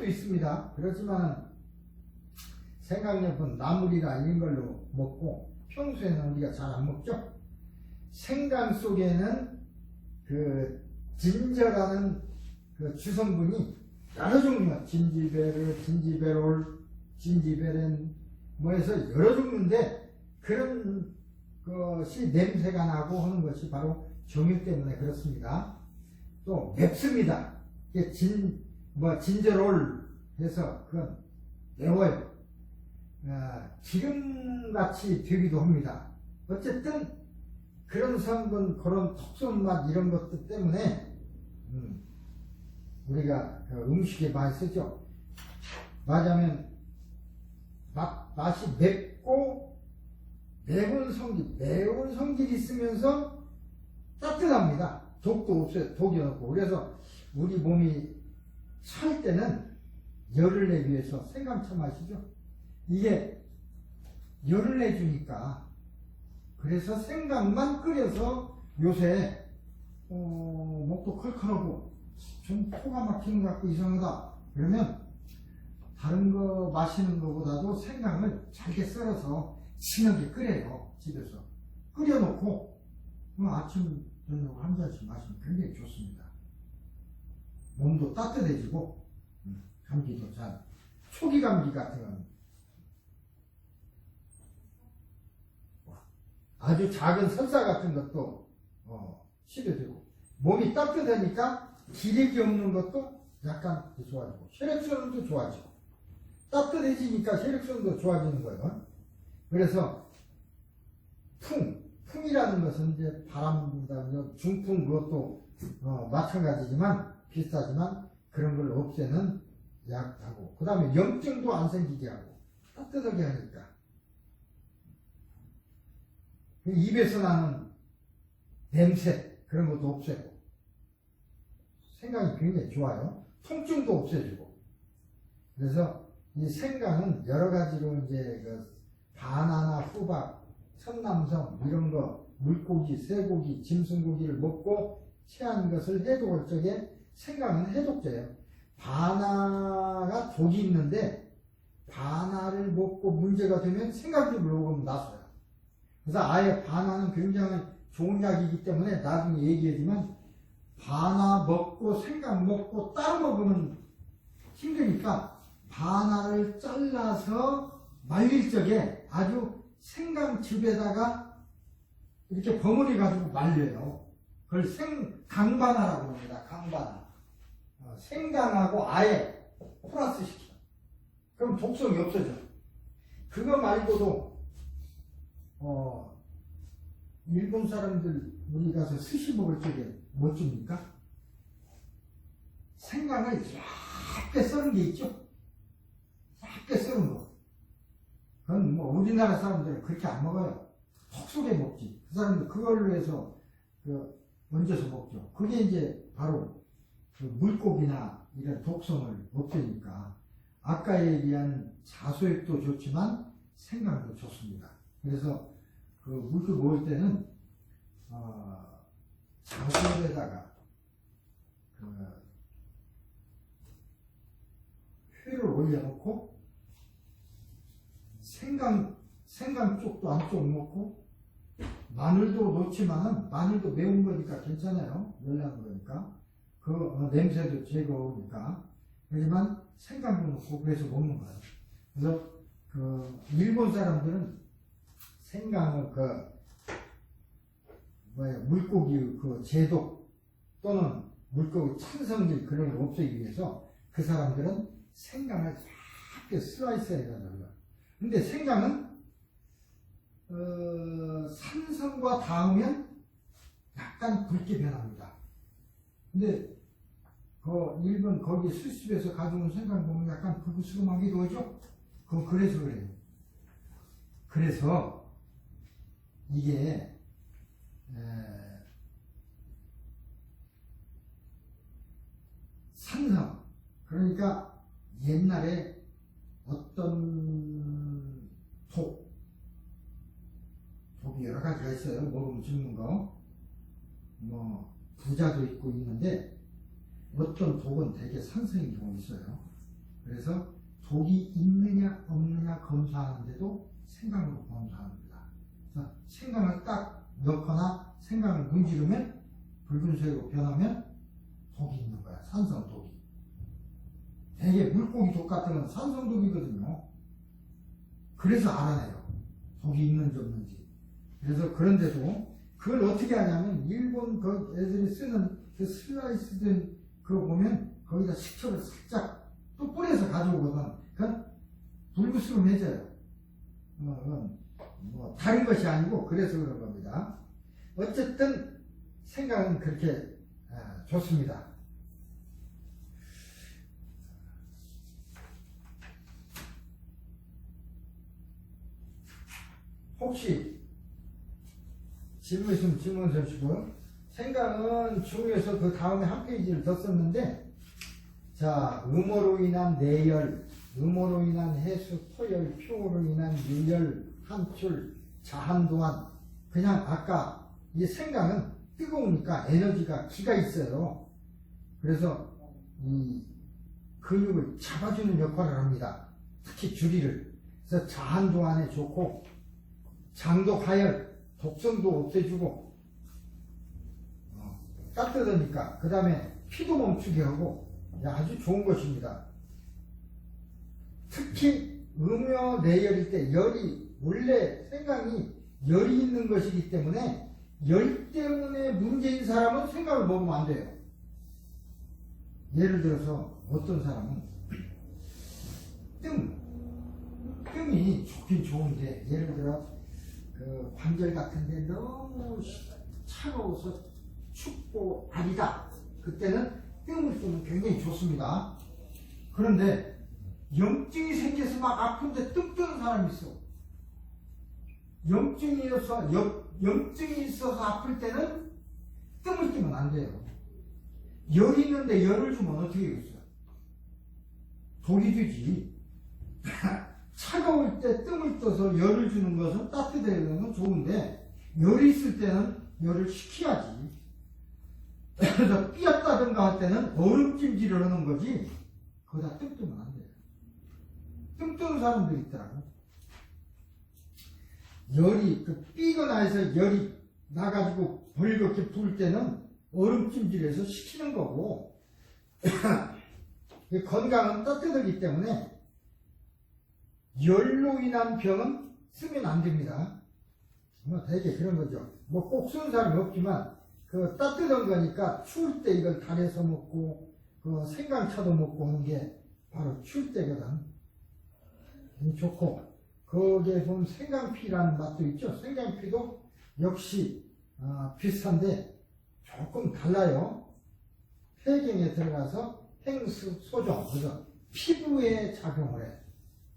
있습니다. 그렇지만 생강엽은 나물이나 이런 걸로 먹고 평소에는 우리가 잘 안 먹죠. 생강 속에는 그 진저라는 그 주성분이 여러 종류가 진지베롤, 진지베렌 뭐 해서 여러 종류인데, 그런 것이 냄새가 나고 하는 것이 바로 종유 때문에 그렇습니다. 또 맵습니다. 이게 진저롤 해서 그건 매워요. 기름같이 되기도 합니다. 어쨌든 그런 성분, 그런 톡сон 맛 이런 것들 때문에 우리가 음식에 많이 쓰죠. 말하자면 맛이 맵고 매운 성질이 있으면서 따뜻합니다. 독도 없어요. 독이 없고. 그래서 우리 몸이 찰 때는 열을 내기 위해서 생강차 마시죠. 이게 열을 내주니까, 그래서 생강만 끓여서 요새 목도 컬컬하고 좀 코가 막히는 것 같고 이상하다 그러면 다른 거 마시는 것보다도 생강을 잘게 썰어서 진하게 끓여요. 집에서 끓여놓고 아침 저녁 한 잔씩 마시면 굉장히 좋습니다. 몸도 따뜻해지고 감기도 잘, 초기 감기 같은 건 아주 작은 설사 같은 것도 치료되고, 몸이 따뜻하니까 기력이 없는 것도 약간 좋아지고, 혈액순환도 좋아지고, 따뜻해지니까 혈액순환도 좋아지는 거예요. 그래서 풍이라는 것은 이제 바람입니다. 중풍 그것도 마찬가지지만 비슷하지만 그런 걸 없애는 약하고, 그 다음에 염증도 안 생기게 하고 따뜻하게 하니까 입에서 나는 냄새 그런 것도 없애고, 생강이 굉장히 좋아요. 통증도 없애주고. 그래서 이 생강은 여러 가지로 이제 그 바나나, 후박, 천남성 이런 거, 물고기, 쇠고기, 짐승고기를 먹고 체한 것을 해독할 적에 생강은 해독제예요. 바나가 독이 있는데 바나를 먹고 문제가 되면 생강즙을 먹으면 나서요. 그래서 아예 바나는 굉장히 좋은 약이기 때문에 나중에 얘기하지만, 바나 먹고 생강 먹고 따로 먹으면 힘드니까 바나를 잘라서 말릴 적에 아주 생강즙에다가 이렇게 버무리 가지고 말려요. 그걸 강반화라고 합니다. 강반화. 생강하고 아예 플러스 시켜. 그럼 독성이 없어져. 그거 말고도 일본 사람들 우리 가서 스시 먹을 적에 뭐 줍니까? 생강을 얇게 썰은 게 있죠? 얇게 썰은 거. 그건 뭐 우리나라 사람들은 그렇게 안 먹어요. 톡 쏘게 먹지. 그 사람들 그걸로 해서 얹어서 먹죠. 그게 이제 바로 물고기나 이런 독성을 없애니까 아까 얘기한 자소액도 좋지만 생강도 좋습니다. 그래서 그 물고 먹을 때는 자소에다가 회를 올려놓고 생강 쪽도 안쪽 넣고 마늘도 넣지만은 마늘도 매운 거니까 괜찮아요. 열나는 거니까 그 냄새도 제거하니까. 하지만 생강도 넣고 그래서 먹는 거예요. 그래서 그 일본 사람들은 생강을 물고기 그 제독 또는 물고기 찬성질 그런 걸 없애기 위해서 그 사람들은 생강을 얇게 슬라이스 해가지고요. 근데 생강은 산성과 닿으면 약간 붉게 변합니다. 근데 일본 거기 수입에서 가져온 생강 보면 약간 불그스름하기도 하죠? 그건 그래서 그래요. 그래서 이게 산성, 그러니까 옛날에 어떤 독이 여러 가지가 있어요. 먹으면 죽는 거. 뭐 부자도 있고 있는데 어떤 독은 되게 산성인 경우가 있어요. 그래서 독이 있느냐 없느냐 검사하는데도 생강으로 검사합니다. 그래서 생강을 딱 넣거나 생강을 문지르면 붉은색으로 변하면 독이 있는 거야. 산성 독이. 되게 물고기 독 같은 건 산성 독이거든요. 그래서 알아내요. 독이 있는지 없는지. 그래서 그런데도 그걸 어떻게 하냐면 일본 그 애들이 쓰는 그 슬라이스 된 그거 보면 거기다 식초를 살짝 또 뿌려서 가져오거든. 그건 불구스름해져요. 뭐 다른 것이 아니고 그래서 그런 겁니다. 어쨌든 생각은 그렇게 좋습니다. 혹시 질문 있으면 질문 주시고요. 생강은 중에서 그 다음에 한 페이지를 더 썼는데, 자, 음호로 인한 내열, 음호로 인한 해수, 토열, 표로 인한 유열, 한출, 자한도안. 그냥 아까 이 생강은 뜨거우니까 에너지가 기가 있어요. 그래서 이 근육을 잡아주는 역할을 합니다. 특히 주리를. 그래서 자한도안에 좋고, 장도 가열, 독성도 없애주고, 따뜻하니까. 그 다음에 피도 멈추게 하고 아주 좋은 것입니다. 특히 음여 내열일 때 원래 생강이 열이 있는 것이기 때문에 열 때문에 문제인 사람은 생강을 먹으면 안 돼요. 예를 들어서 어떤 사람은 뜸이 좋긴 좋은데 예를 들어 그 관절 같은데 너무 차가워서 춥고 아리다. 그때는 뜸을 뜨면 굉장히 좋습니다. 그런데 염증이 생겨서 막 아픈데 뜸 뜨는 사람이 있어. 염증이 있어서 아플 때는 뜸을 뜨면 안 돼요. 열이 있는데 열을 주면 어떻게 되겠어요? 독이 되지. 차가울 때 뜸을 떠서 열을 주는 것은 따뜻해지는 건 좋은데 열이 있을 때는 열을 식혀야지. 그래서 삐었다든가 할 때는 얼음찜질을 하는 거지 거기다 뜸 뜨면 안 돼요. 뜸 뜨는 사람들이 있더라고. 열이 삐거나 해서 열이 나가지고 벌겋게 부을 때는 얼음찜질해서 식히는 거고 건강은 따뜻하기 때문에 열로 인한 병은 쓰면 안 됩니다. 뭐 되게 그런 거죠. 뭐 꼭 쓰는 사람이 없지만 그 따뜻한 거니까 추울 때 이걸 달여서 먹고 그 생강차도 먹고 하는 게 바로 추울 때거든. 좋고 거기에 보면 생강피라는 맛도 있죠. 생강피도 역시 비슷한데 조금 달라요. 폐경에 들어가서 행수 소종, 그래서 피부에 작용을 해.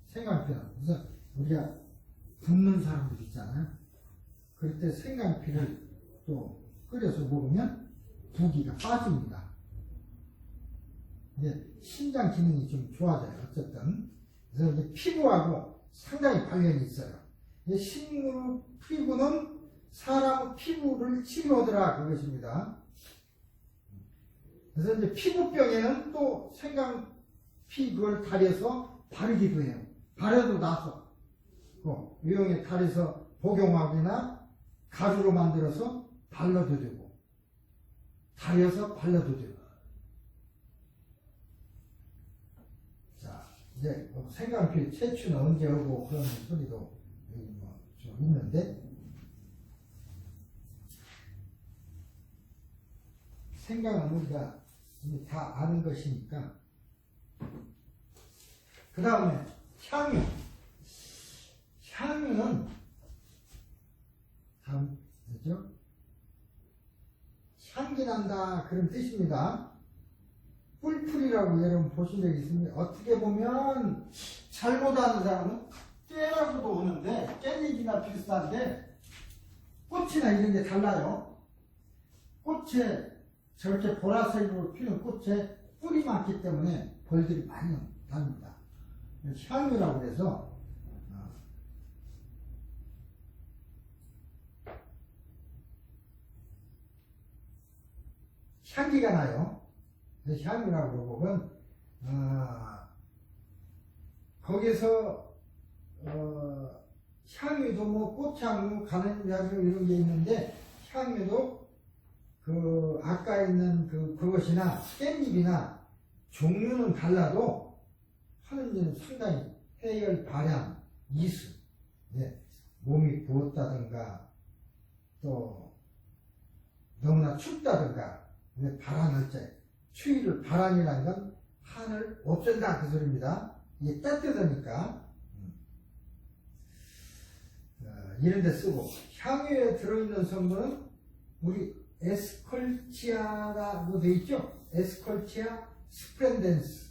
생강피는. 그래서 우리가 붓는 사람들 있잖아요. 그럴 때 생강피를 또 끓여서 먹으면 부기가 빠집니다. 이제 신장 기능이 좀 좋아져요. 어쨌든. 그래서 이제 피부하고 상당히 관련이 있어요. 식물 피부는 사람 피부를 치료하더라 그것입니다. 그래서 이제 피부병에는 또 생강피 그걸 달여서 바르기도 해요. 바르고 나서 유용에 달여서 복용하거나 가루로 만들어서 발라도 되고 달여서 발라도 되고. 자, 이제 생강피 채취는 언제 하고 그런 소리도 좀 있는데, 생강은 우리가 이미 다 아는 것이니까. 그 다음에 향유. 향유는 다음 뭐죠? 향기 난다 그런 뜻입니다. 뿔풀이라고 여러분 보신 적 있습니다. 어떻게 보면 잘못 아는 사람은 깨라고도 오는데 깻잎이나 비슷한데 꽃이나 이런 게 달라요. 꽃에 저렇게 보라색으로 피는 꽃에 뿔이 많기 때문에 벌들이 많이 답니다. 향유라고 해서 향기가 나요. 향유라고 보면 거기서 향유도 뭐 꽃향유, 가는향유 이런 게 있는데 향유도 그 아까 있는 그것이나 깻잎이나 종류는 달라도 하는 일은 상당히 해열, 발향, 이수, 몸이 부었다든가 또 너무나 춥다든가 발한할 때 추위를 발한이라는 건 한을 없앤다 그 소리입니다. 이게 따뜻하니까 이런 데 쓰고, 향유에 들어있는 성분은 우리 에스컬치아라고 되어 있죠. 에스컬치아 스프렌덴스.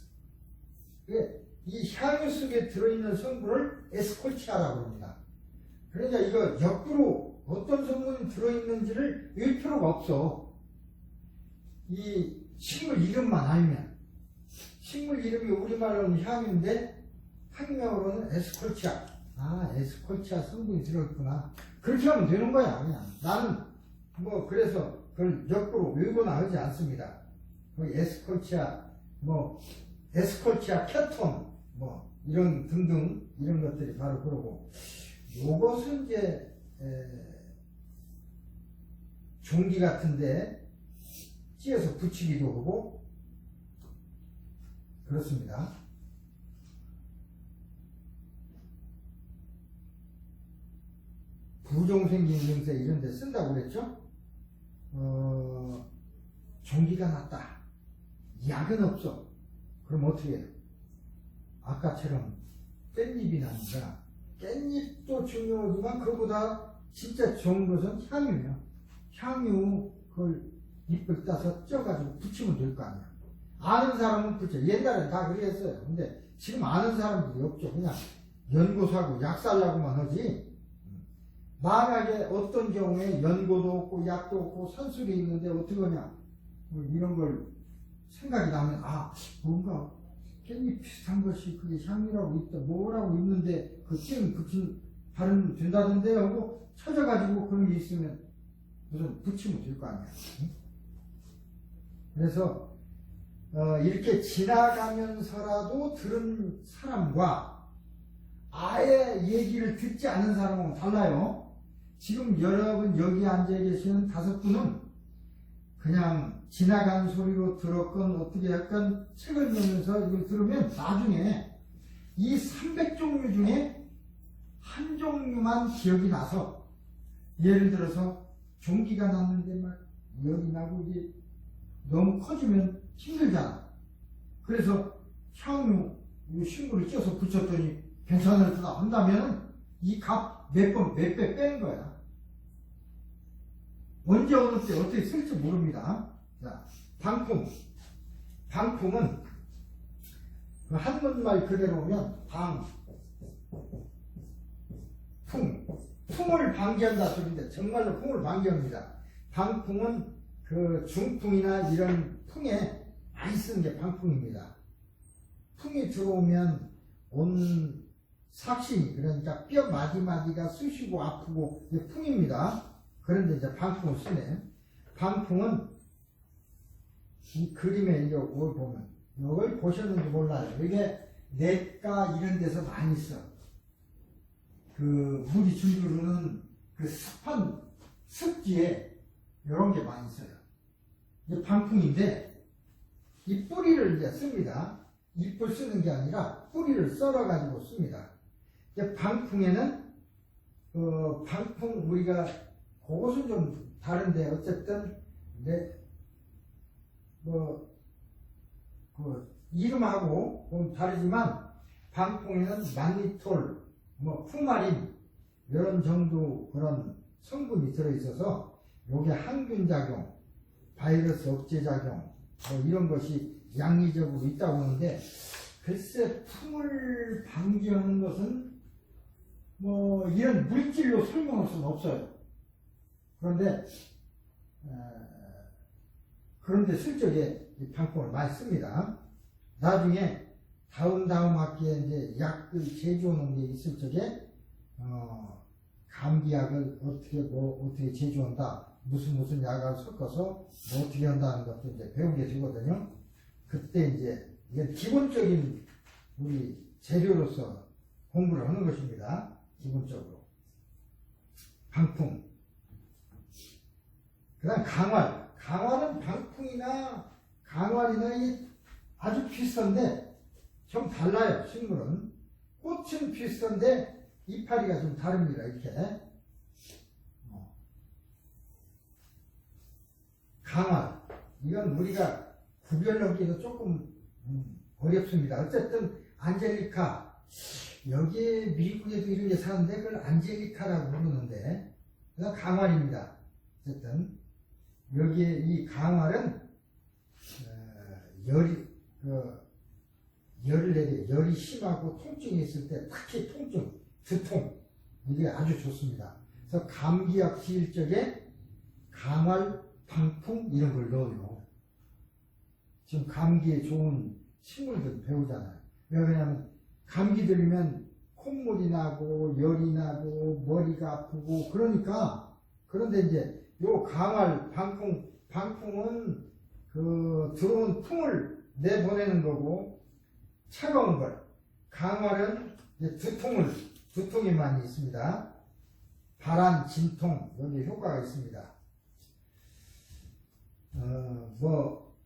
이 향유 속에 들어있는 성분을 에스컬치아라고 합니다. 그러니까 이거 역으로 어떤 성분이 들어있는지를 읽을 필요가 없어. 이 식물 이름만 알면, 식물 이름이 우리말로는 향유인데 학명으로는 에스컬치아. 에스컬치아 성분이 들어있구나. 그렇게 하면 되는 거야. 그냥 나는 뭐 그래서 그걸 역으로 외우거나 하지 않습니다. 에스컬치아, 에스컬치아 케톤, 이런 등등 이런 것들이 바로 그러고, 요것은 이제 종기 같은데 찌어서 붙이기도 하고 그렇습니다. 부종 생긴 증세 이런 데 쓴다고 그랬죠? 종기가 났다. 약은 없어. 그럼 어떻게 해요? 아까처럼 깻잎이 납니다. 깻잎도 중요하지만 그보다 진짜 좋은 것은 향유예요. 향유 그걸 잎을 따서 쪄가지고 붙이면 될 거 아니야. 아는 사람은 붙여. 옛날엔 다 그랬어요. 근데 지금 아는 사람들이 없죠. 그냥 연고사고 약살라고만 하지. 만약에 어떤 경우에 연고도 없고 약도 없고 산술이 있는데 어떻게 하냐, 이런 걸 생각이 나면 뭔가 깻잎 비슷한 것이 그게 향이라고 있다, 뭐라고 있는데 그 깻잎 바르면 된다던데 하고 찾아가지고 그런 게 있으면 무슨 붙이면 될 거 아니야. 그래서 이렇게 지나가면서라도 들은 사람과 아예 얘기를 듣지 않은 사람은 달라요. 지금 여러분 여기 앉아 계시는 5분은 그냥 지나간 소리로 들었건 어떻게 약간 책을 보면서 이걸 들으면 나중에 이 300종류 중에 한 종류만 기억이 나서 예를 들어서 종기가 났는데 막 열이 나고 이게 너무 커지면 힘들잖아. 그래서 향유 신물을 쪄서 붙였더니 괜찮을 듯 한다면 이 값 몇 배 빼는 거야. 언제 어느 때 어떻게 쓸지 모릅니다. 자, 방풍. 방풍은 한문말 그대로 오면 풍을 방지한다 소리인데 정말로 풍을 방지합니다. 방풍은 그 중풍이나 이런 풍에 많이 쓰는 게 방풍입니다. 풍이 들어오면 온 삭신이, 그러니까 뼈 마디마디가 쑤시고 아프고 이게 풍입니다. 그런데 이제 방풍을 쓰네. 방풍은 이 그림에 이거 보면 이걸 보셨는지 몰라요. 이게 냇가 이런 데서 많이 써. 그 물이 줄르는 그 습한 습지에 이런 게 많이 써요. 이게 방풍인데 이 뿌리를 이제 씁니다. 잎을 쓰는 게 아니라 뿌리를 썰어 가지고 씁니다. 이제 방풍에는 방풍 우리가 그것은 좀 다른데 어쨌든 이름하고 좀 다르지만 방풍에는 만니톨, 푸마린 이런 정도 그런 성분이 들어있어서 요게 항균 작용, 바이러스 억제 작용 이런 것이 양리적으로 있다고 하는데 글쎄 풍을 방지하는 것은 이런 물질로 설명할 수는 없어요. 그런데 실적에 이 방풍을 많이 씁니다. 나중에 다음 학기에 이제 약을 제조하는 게 있을 적에 감기약을 어떻게 제조한다, 무슨 약을 섞어서 어떻게 한다는 것도 이제 배우게 되거든요. 그때 이제 이게 기본적인 우리 재료로서 공부를 하는 것입니다. 기본적으로 방풍. 그다음 강활. 강활은 방풍이나 강활이나 아주 비슷한데 좀 달라요. 식물은 꽃은 비슷한데 이파리가 좀 다릅니다. 이렇게 강활 이건 우리가 구별하기도 조금 어렵습니다. 어쨌든 안젤리카 여기에 미국에도 이런 게 사는데 그걸 안젤리카라고 부르는데 그건 강활입니다. 어쨌든 여기에 이 강활은 열이 심하고 통증이 있을 때 특히 통증, 두통 이게 아주 좋습니다. 그래서 감기약 지을 적에 강활, 방풍 이런 걸 넣어요. 지금 감기에 좋은 식물들 배우잖아요. 왜냐하면 감기 들면 콧물이 나고 열이 나고 머리가 아프고 그런데 이제 요 강활, 방풍은 그 들어온 풍을 내보내는 거고 차가운 걸. 강활은 이제 두통이 많이 있습니다. 발한, 진통 여기 효과가 있습니다.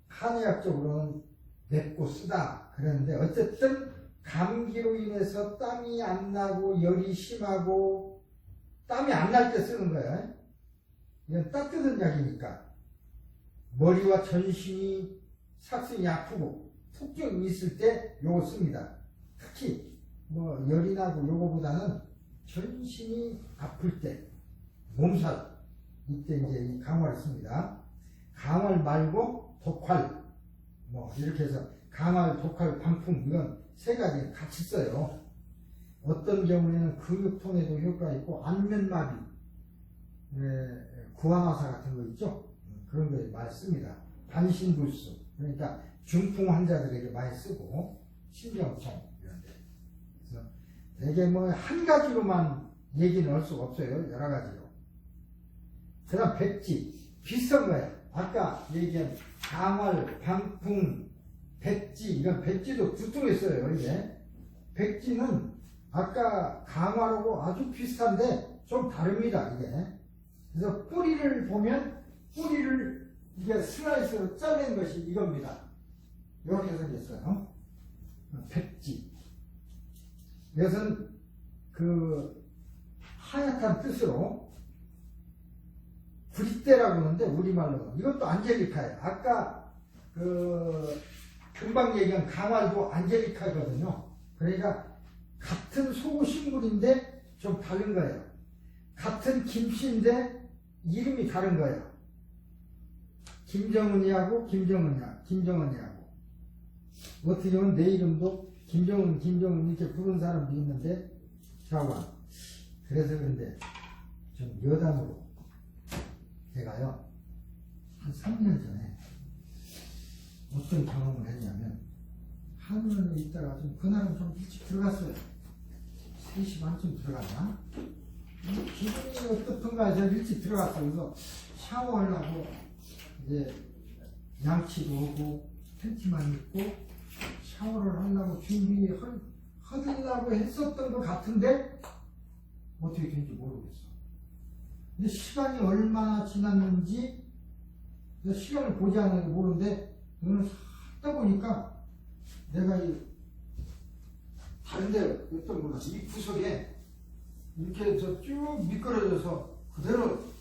한의학적으로는 맵고 쓰다 그러는데 어쨌든 감기로 인해서 땀이 안 나고 열이 심하고 땀이 안 날 때 쓰는 거예요. 이건 따뜻한 약이니까 머리와 전신이 삭신이 아프고 통증이 있을 때 요거 씁니다. 특히 열이 나고 요거보다는 전신이 아플 때 몸살 이때 이제 이 강활을 씁니다. 강활 말고 독활 이렇게 해서 강활, 독활, 방풍 이건 세 가지 같이 써요. 어떤 경우에는 근육통에도 효과가 있고 안면마비, 구안화사 같은 거 있죠? 그런 거에 많이 씁니다. 반신불수 그러니까 중풍 환자들에게 많이 쓰고 신경통 이런 데. 그래서 되게 한 가지로만 얘기는 할 수가 없어요. 여러 가지로. 그 다음 백지 비슷한 거예요. 아까 얘기한 강활, 방풍, 백지 이건 백지도 두통에 써요. 이게 백지는 아까 강활하고 아주 비슷한데 좀 다릅니다. 이게 그래서 뿌리를 보면 뿌리를 이게 슬라이스로 짜낸 것이 이겁니다. 이렇게 생겼어요. 백지. 이것은 그 하얗단 뜻으로 구리대라고 하는데 우리말로 이것도 안젤리카예요. 아까 금방 얘기한 강화도 안젤리카거든요. 그러니까 같은 속옷식물인데 좀 다른 거예요. 같은 김씨인데 이름이 다른 거예요. 김정은이하고 김정은이하고 어떻게 보면 내 이름도 김정은 이렇게 부른 사람도 있는데 자관. 그래서 그런데 좀 여담으로 제가요 한 3년 전에 어떤 경험을 했냐면 한원에 있다가 좀 그날은 좀 일찍 들어갔어요. 3시 반쯤 들어갔나? 기분이 어떻던가 해서 일찍 들어갔어요. 그래서 샤워하려고 이제 양치도 하고 팬티만 입고 샤워를 하려고 허들려고 했었던 것 같은데 어떻게 된지 모르겠어. 근데 시간이 얼마나 지났는지 시간을 보지 않아서 모르는데 오늘 하다 보니까 내가 다른 데 어떤 거나 이 구석에 이렇게 해서 쭉 미끄러져서 그대로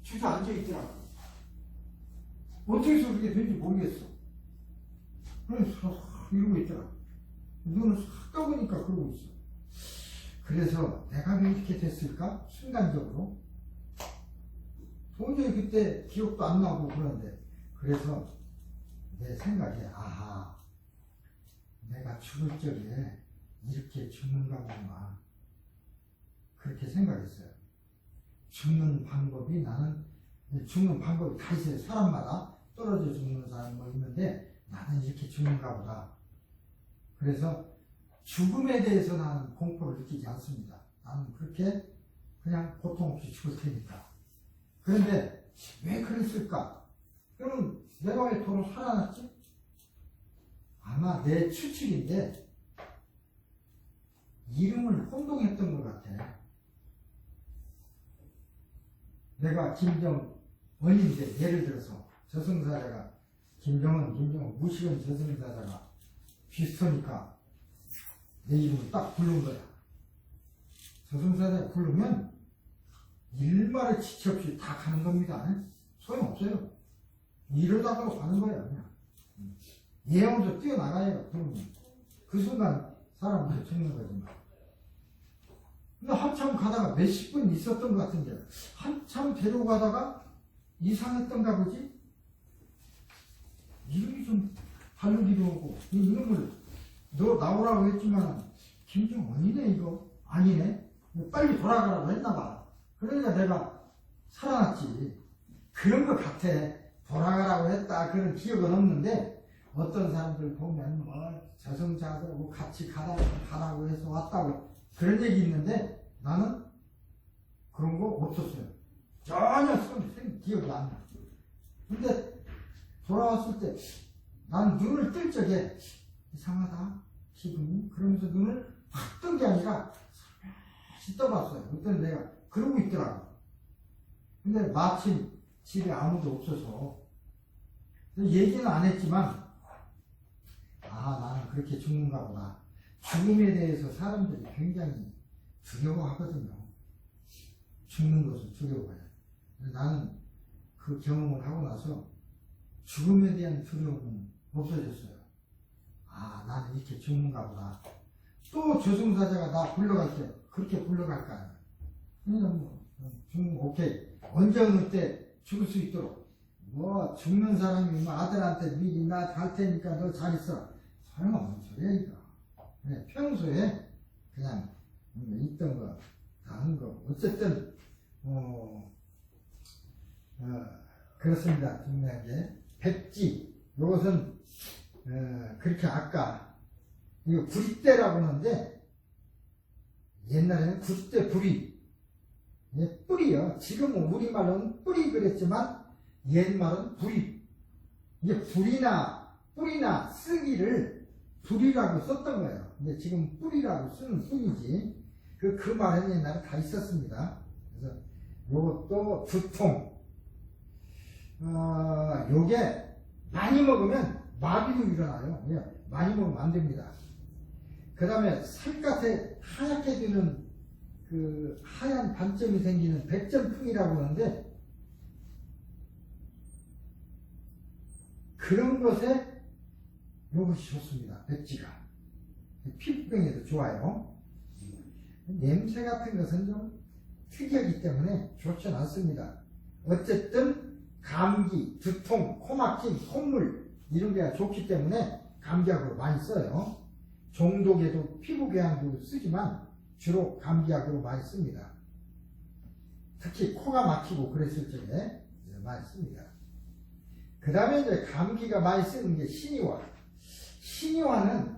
주저앉아 있더라고. 어떻게 해서 그렇게 된지 모르겠어. 그래서 이러고 있더라. 눈을 싹 떠보니까 그러고 있어. 그래서 내가 왜 이렇게 됐을까? 순간적으로. 도저히 그때 기억도 안 나고 그런데. 그래서 내 생각에, 아하, 내가 죽을 적에 이렇게 죽는가 보구나. 그렇게 생각했어요. 죽는 방법이 다 있어요. 사람마다 떨어져 죽는 사람 뭐 있는데 나는 이렇게 죽는가 보다. 그래서 죽음에 대해서 나는 공포를 느끼지 않습니다. 나는 그렇게 그냥 고통 없이 죽을 테니까. 그런데 왜 그랬을까? 그러면 내가 왜 도로 살아났지? 아마 내 추측인데 이름을 혼동했던 것 같아. 내가 김정은인데 예를 들어서 저승사자가 김정은 무식한 저승사자가 비슷하니까 내 이름을 딱 부른 거야. 저승사자 부르면 일말의 지체 없이 다 가는 겁니다. 소용없어요. 이러다가도 가는 거야 그냥. 예언도 뛰어나가요. 그러면 그 순간 사람은 죽는 거지만. 근데 한참 가다가 몇십 분 있었던 것 같은데 한참 데려가다가 이상했던가 보지? 이름이 좀 다르기도 하고 이 이름을 너 나오라고 했지만 김정은이네 이거 아니네 빨리 돌아가라고 했나봐. 그러니까 내가 살아났지. 그런 것 같아. 돌아가라고 했다 그런 기억은 없는데 어떤 사람들 보면 뭐 저승사자하고 같이 가라고 해서 왔다고 그런 얘기 있는데 나는 그런 거 없었어요. 전혀 기억이 안 나. 근데 돌아왔을 때 나는 눈을 뜰 적에 이상하다 기분이 그러면서 눈을 확 뜬 게 아니라 살며시 떠봤어요. 그때는 내가 그러고 있더라고. 근데 마침 집에 아무도 없어서 얘기는 안 했지만 나는 그렇게 죽는가 보다. 죽음에 대해서 사람들이 굉장히 두려워하거든요. 죽는 것을 두려워해요. 나는 그 경험을 하고 나서 죽음에 대한 두려움은 없어졌어요. 나는 이렇게 죽는가 보다. 또 저승사자가 나 불러갈 때 그렇게 불러갈 거 아니야. 그냥 죽는 거 오케이. 언제 어느 때 죽을 수 있도록 뭐 죽는 사람이 뭐 아들한테 미리 나 갈 테니까 너 잘 있어. 소용없는 소리야 이거. 네, 평소에 그냥 있던 거 다 한 거. 어쨌든 그렇습니다. 중요한 게 백지. 이것은 그렇게 아까 이거 구리대라고 하는데 옛날에는 구리대 뿌리. 뿌리요. 지금은 우리말로는 뿌리 그랬지만 옛말은 뿌리. 이게 뿌리나 쓰기를 뿌리라고 썼던 거예요. 근데 지금 뿌리라고 쓰는 뿐이지. 그 말은 옛날에 다 있었습니다. 그래서 요것도 두통. 요게 많이 먹으면 마비도 일어나요. 많이 먹으면 안 됩니다. 그 다음에 살갗에 하얗게 되는 그 하얀 반점이 생기는 백점풍이라고 하는데 그런 것에 이것이 좋습니다. 백지가. 피부병에도 좋아요. 냄새 같은 것은 좀 특이하기 때문에 좋지 않습니다. 어쨌든 감기, 두통, 코막힘, 콧물 이런 게 좋기 때문에 감기약으로 많이 써요. 종독에도 피부궤양도 쓰지만 주로 감기약으로 많이 씁니다. 특히 코가 막히고 그랬을 적에 많이 씁니다. 그 다음에 이제 감기가 많이 쓰는 게 신이화. 신이화는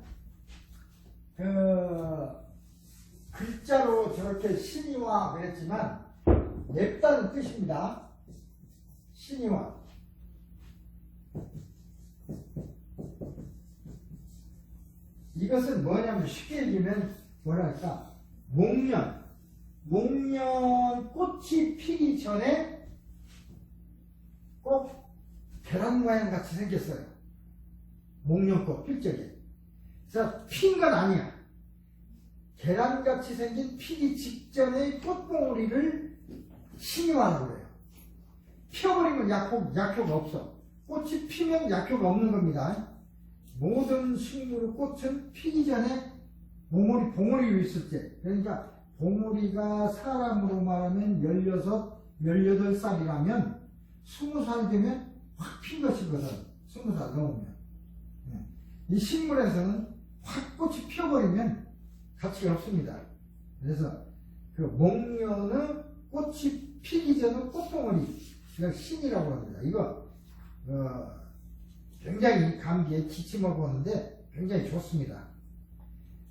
글자로 저렇게 신이화 그랬지만 맵다는 뜻입니다. 신이화. 이것은 뭐냐면 쉽게 얘기하면 뭐랄까 목련 꽃이 피기 전에 꼭 계란 모양 같이 생겼어요. 목련꽃 필 적에. 그래서 핀 건 아니야. 계란같이 생긴 피기 직전의 꽃봉오리를 신이화라고 그래요. 펴버리면 약효가 없어. 꽃이 피면 약효가 없는 겁니다. 모든 식물의 꽃은 피기 전에 봉오리로 있을 때, 그러니까 봉오리가 사람으로 말하면 16, 18살이라면 20살 되면 확 핀 것이거든. 20살 넘으면. 이 식물에서는 확 꽃이 피어버리면 가치가 없습니다. 그래서 그 목련의 꽃이 피기 전에 꽃봉오리, 이걸 신이라고 합니다. 이거 굉장히 감기에 기침을 보는데 굉장히 좋습니다.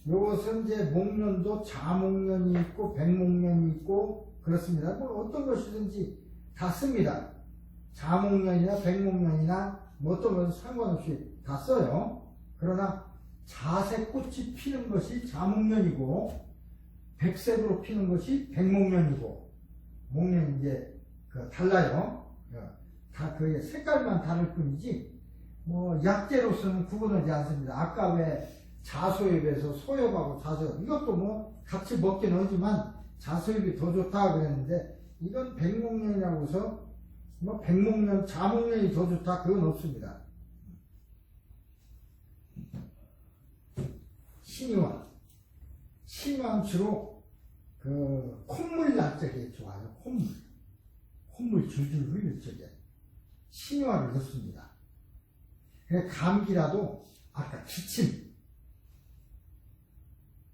이것은 이제 목련도 자목련이 있고 백목련이 있고 그렇습니다. 뭐 어떤 것이든지 다 씁니다. 자목련이나 백목련이나 뭐 어떤 것은 상관없이 다 써요. 그러나 자색 꽃이 피는 것이 자목련이고 백색으로 피는 것이 백목련이고 목련이 이제 달라요. 다 그 색깔만 다를 뿐이지 뭐 약재로서는 구분하지 않습니다. 아까 왜 자소엽에서 소엽하고 자소엽 이것도 뭐 같이 먹긴 하지만 자소엽이 더 좋다 그랬는데 이건 백목련이라고 해서 뭐 백목련 자목련이 더 좋다 그건 없습니다. 신이화는 주로 그 콧물 날 적에 좋아요. 콧물 줄줄 흘릴 적에 신이화를 넣습니다. 감기라도 아까 기침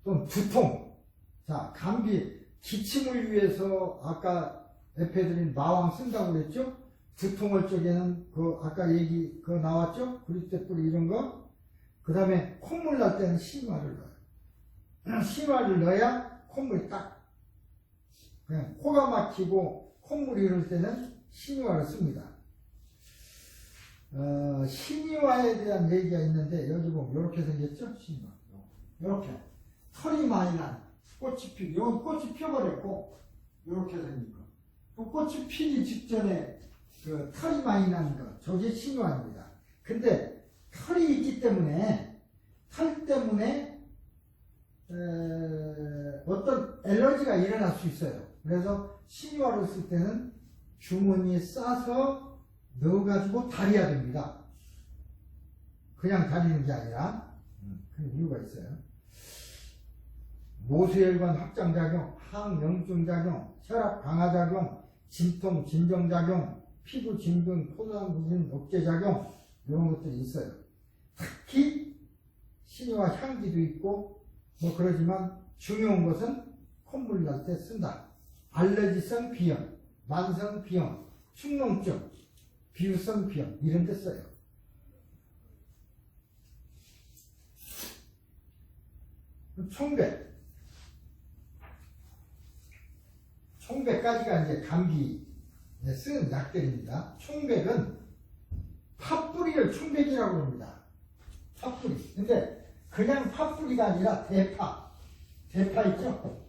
또는 두통, 자 감기 기침을 위해서 아까 옆에 드린 마왕 쓴다고 그랬죠. 두통할 적에는 그 아까 얘기 그거 나왔죠. 구리대뿌리 이런 거. 그 다음에 콧물 날 때는 신이화를 넣어요. 신이화를 넣어야 콧물이 딱 그냥 코가 막히고 콧물이 흐를 때는 신이화를 씁니다. 신이화에 대한 얘기가 있는데 여기 보면 이렇게 생겼죠? 신이화. 이렇게 털이 많이 난 꽃이 피고 이건 꽃이 피어버렸고 이렇게 생긴 거. 그 꽃이 피기 직전에 그 털이 많이 난 거. 저게 신이화입니다. 근데 털이 있기 때문에 털 때문에 어떤 알러지가 일어날 수 있어요. 그래서 신이화를 쓸 때는 주머니에 싸서 넣어가지고 다려야 됩니다. 그냥 다리는 게 아니라 그런 이유가 있어요. 모세혈관 확장작용, 항염증작용, 혈압 강화작용, 진통 진정작용, 피부 진균, 포도당구진 억제작용 이런 것들이 있어요. 특히 신이화 향기도 있고 뭐 그러지만 중요한 것은 콧물 날 때 쓴다. 알레르기성 비염, 만성 비염, 축농증, 비유성 비염 이런 데 써요. 총백까지가 이제 감기에 쓰는 약들입니다. 총백은 팥뿌리를 총백이라고 합니다. 팥뿌리. 근데 그냥 팥뿌리가 아니라 대파 있죠?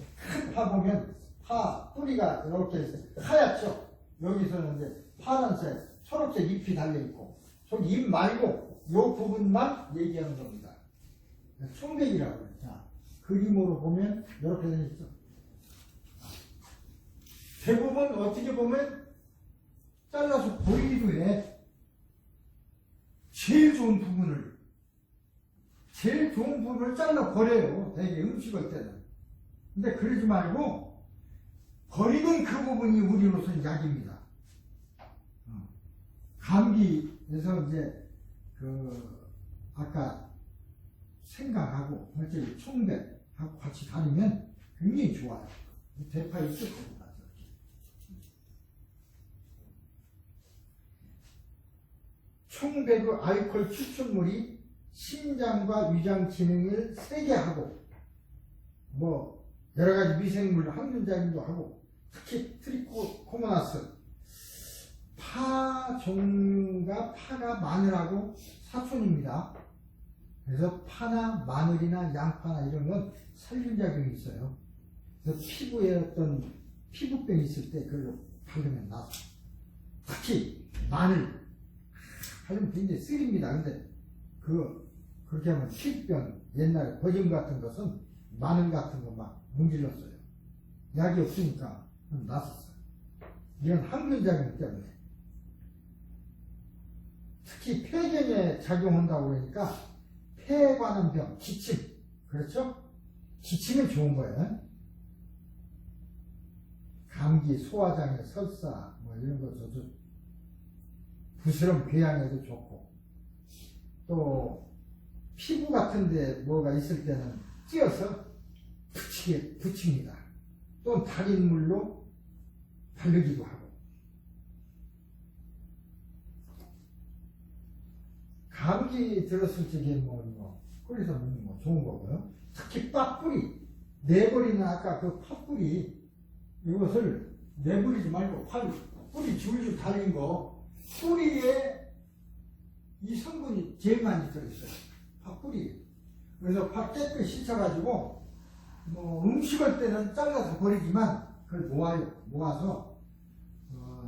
큰 파 보면 파 뿌리가 이렇게 하얗죠? 여기서는 이제 파란색, 초록색 잎이 달려있고 저기 잎 말고 이 부분만 얘기하는 겁니다. 총백이라고 해요. 자, 그림으로 보면 이렇게 되어있죠. 대부분 어떻게 보면 잘라서 보이기도 해. 제일 좋은 부분을 잘라 버려요. 되게 음식할 때는. 근데 그러지 말고 버리는 그 부분이 우리로서는 약입니다. 감기에서 이제 아까 생강하고 청백하고 같이 다니면 굉장히 좋아요. 대파 있을 겁니다. 청백의 알코올 추출물이 심장과 위장 기능을 세게 하고 뭐 여러 가지 미생물 항균작용도 하고 특히 트리코모나스 파 종류가 파가 마늘하고 사촌입니다. 그래서 파나 마늘이나 양파나 이런 건 살균작용이 있어요. 그래서 피부에 어떤 피부병이 있을 때 그걸로 바르면 나서 특히 마늘 바르면 굉장히 쓰립니다. 근데 그렇게 하면 피부병 옛날에 버짐 같은 것은 마늘 같은 거 막 문질렀어요. 약이 없으니까 났었어요. 이런 항균작용 때문에 특히 폐경에 작용한다고 그러니까 폐에 관한 병, 기침 그렇죠? 기침은 좋은 거예요. 감기, 소화장애, 설사 뭐 이런 거 부스럼 궤양에도 좋고 또 피부 같은데 뭐가 있을 때는 찧어서 붙입니다. 또는 달인물로 바르기도 하고 감기 들었을 적에 끓여서 먹는 거 좋은 거고요. 특히 빠뿌리 내버리는 아까 그 팥뿌리 이것을 내버리지 말고 뿌리 줄줄 달린 거 뿌리에 이 성분이 제일 많이 들어있어요. 팥뿌리. 그래서 팥 깨끗이 씻어가지고 음식할 때는 잘라서 버리지만 그걸 모아서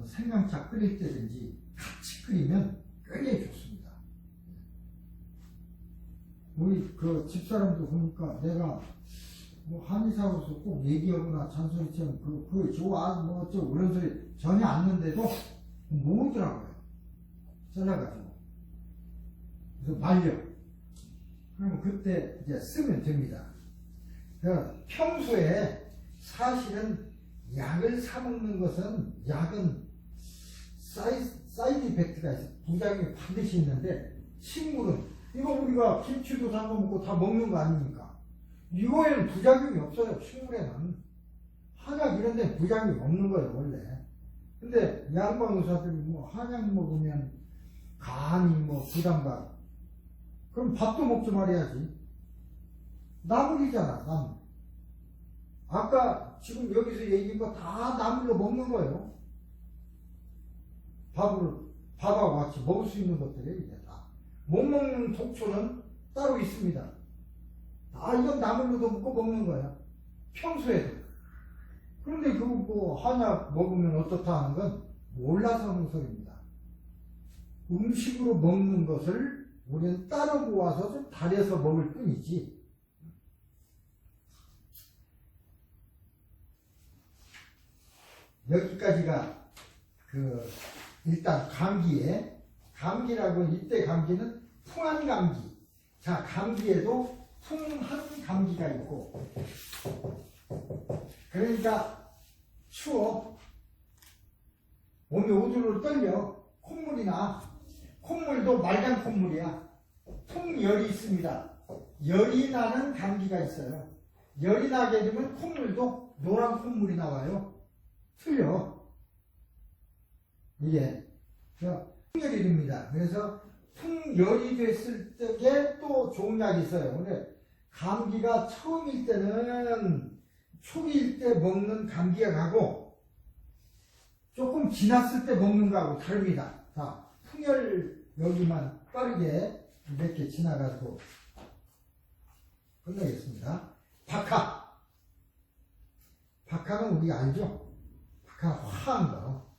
생강차 끓일 때든지 같이 끓이면 굉장히 좋습니다. 우리 집사람도 보니까 내가 한의사로서 꼭 얘기하거나 잔소리처럼 그거 좋아 어쩌고 그런 소리 전혀 안 듣는데도 모으더라고요. 잘라가지고 그래서 말려. 그러면 그때 이제 쓰면 됩니다. 평소에 사실은 약을 사 먹는 것은 약은 사이드 이펙트가 있어요. 부작용이 반드시 있는데 식물은 이거 우리가 김치도 담가 먹고 다 먹는 거 아닙니까? 이거에는 부작용이 없어요. 식물에는 한약 이런 데는 부작용이 없는 거예요 원래. 근데 양반 의사들이 한약 먹으면 간이 부담가 그럼 밥도 먹지 말아야지. 나물이잖아, 나물. 아까 지금 여기서 얘기한 거 다 나물로 먹는 거예요. 밥하고 같이 먹을 수 있는 것들이에요, 이게 다. 못 먹는 독초는 따로 있습니다. 이건 나물로도 먹고 먹는 거야. 평소에도. 그런데 한약 먹으면 어떻다 하는 건 몰라서 하는 소리입니다. 음식으로 먹는 것을 우리는 따로 모아서 좀 달여서 먹을 뿐이지. 여기까지가 일단 감기라고 이때 감기는 풍한 감기. 자, 감기에도 풍한 감기가 있고 그러니까 추워 몸이 오들오들 떨려 콧물이 나. 콧물도 맑은 콧물이야. 풍열이 있습니다. 열이 나는 감기가 있어요. 열이 나게 되면 콧물도 노란 콧물이 나와요. 틀려. 이게 풍열이 됩니다. 그래서 풍열이 됐을 때에 또 좋은 약이 있어요. 근데 감기가 처음일 때는 초기일 때 먹는 감기가 가고 조금 지났을 때 먹는 거하고 다릅니다. 자, 풍열 여기만 빠르게 몇 개 지나가지고 끝내겠습니다. 박하는 우리가 알죠? 박하 화한 거.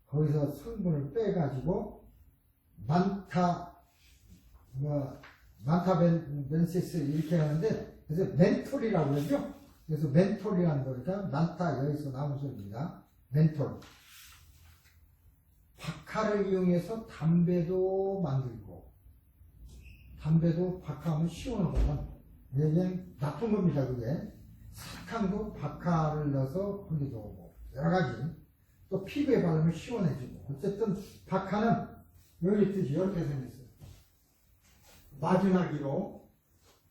거기서 성분을 빼가지고 만타벤시스 이렇게 하는데 그래서 멘톨이라고 그러죠? 그래서 멘톨이라는 거니까 만타 여기서 나온 소리입니다. 멘톨. 박하를 이용해서 담배도 만들고 담배도 박하하면 시원하거든. 왜냐면 나쁜 겁니다, 그게. 사탕도 박하를 넣어서 분리도 오고, 여러 가지. 또 피부에 바르면 시원해지고. 어쨌든 박하는 여기 있듯이 이렇게 생겼어요. 마주나기로.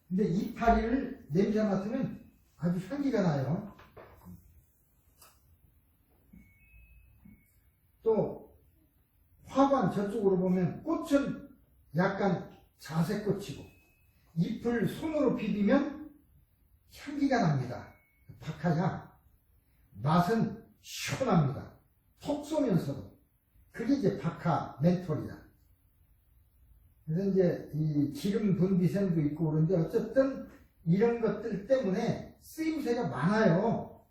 근데 이파리를 냄새 맡으면 아주 향기가 나요. 또 화관 저쪽으로 보면 꽃은 약간 자색꽃이고 잎을 손으로 비비면 향기가 납니다. 박하향. 맛은 시원합니다. 톡 쏘면서도. 그게 이제 박하 멘톨이다. 그래서 이제 이 기름 분비샘도 있고 그런데 어쨌든 이런 것들 때문에 쓰임새가 많아요.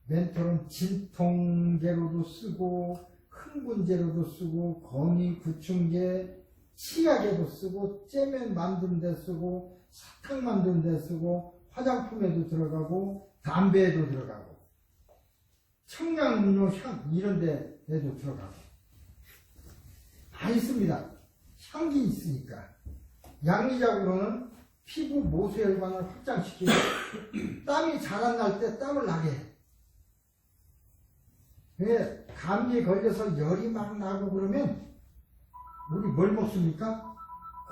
멘톨은 진통제로도 쓰고 흥분제로도 쓰고 거미 구충제 치약에도 쓰고 째면 만드는 데 쓰고 사탕 만드는 데 쓰고 화장품에도 들어가고 담배에도 들어가고 청량음료 향 이런 데에도 들어가고 많이 씁니다. 향기 있으니까. 양리작으로는 피부 모세혈관을 확장시키고 땀이 잘 안 날 때 땀을 나게 해. 왜 감기에 걸려서 열이 막 나고 그러면 우리 뭘 먹습니까?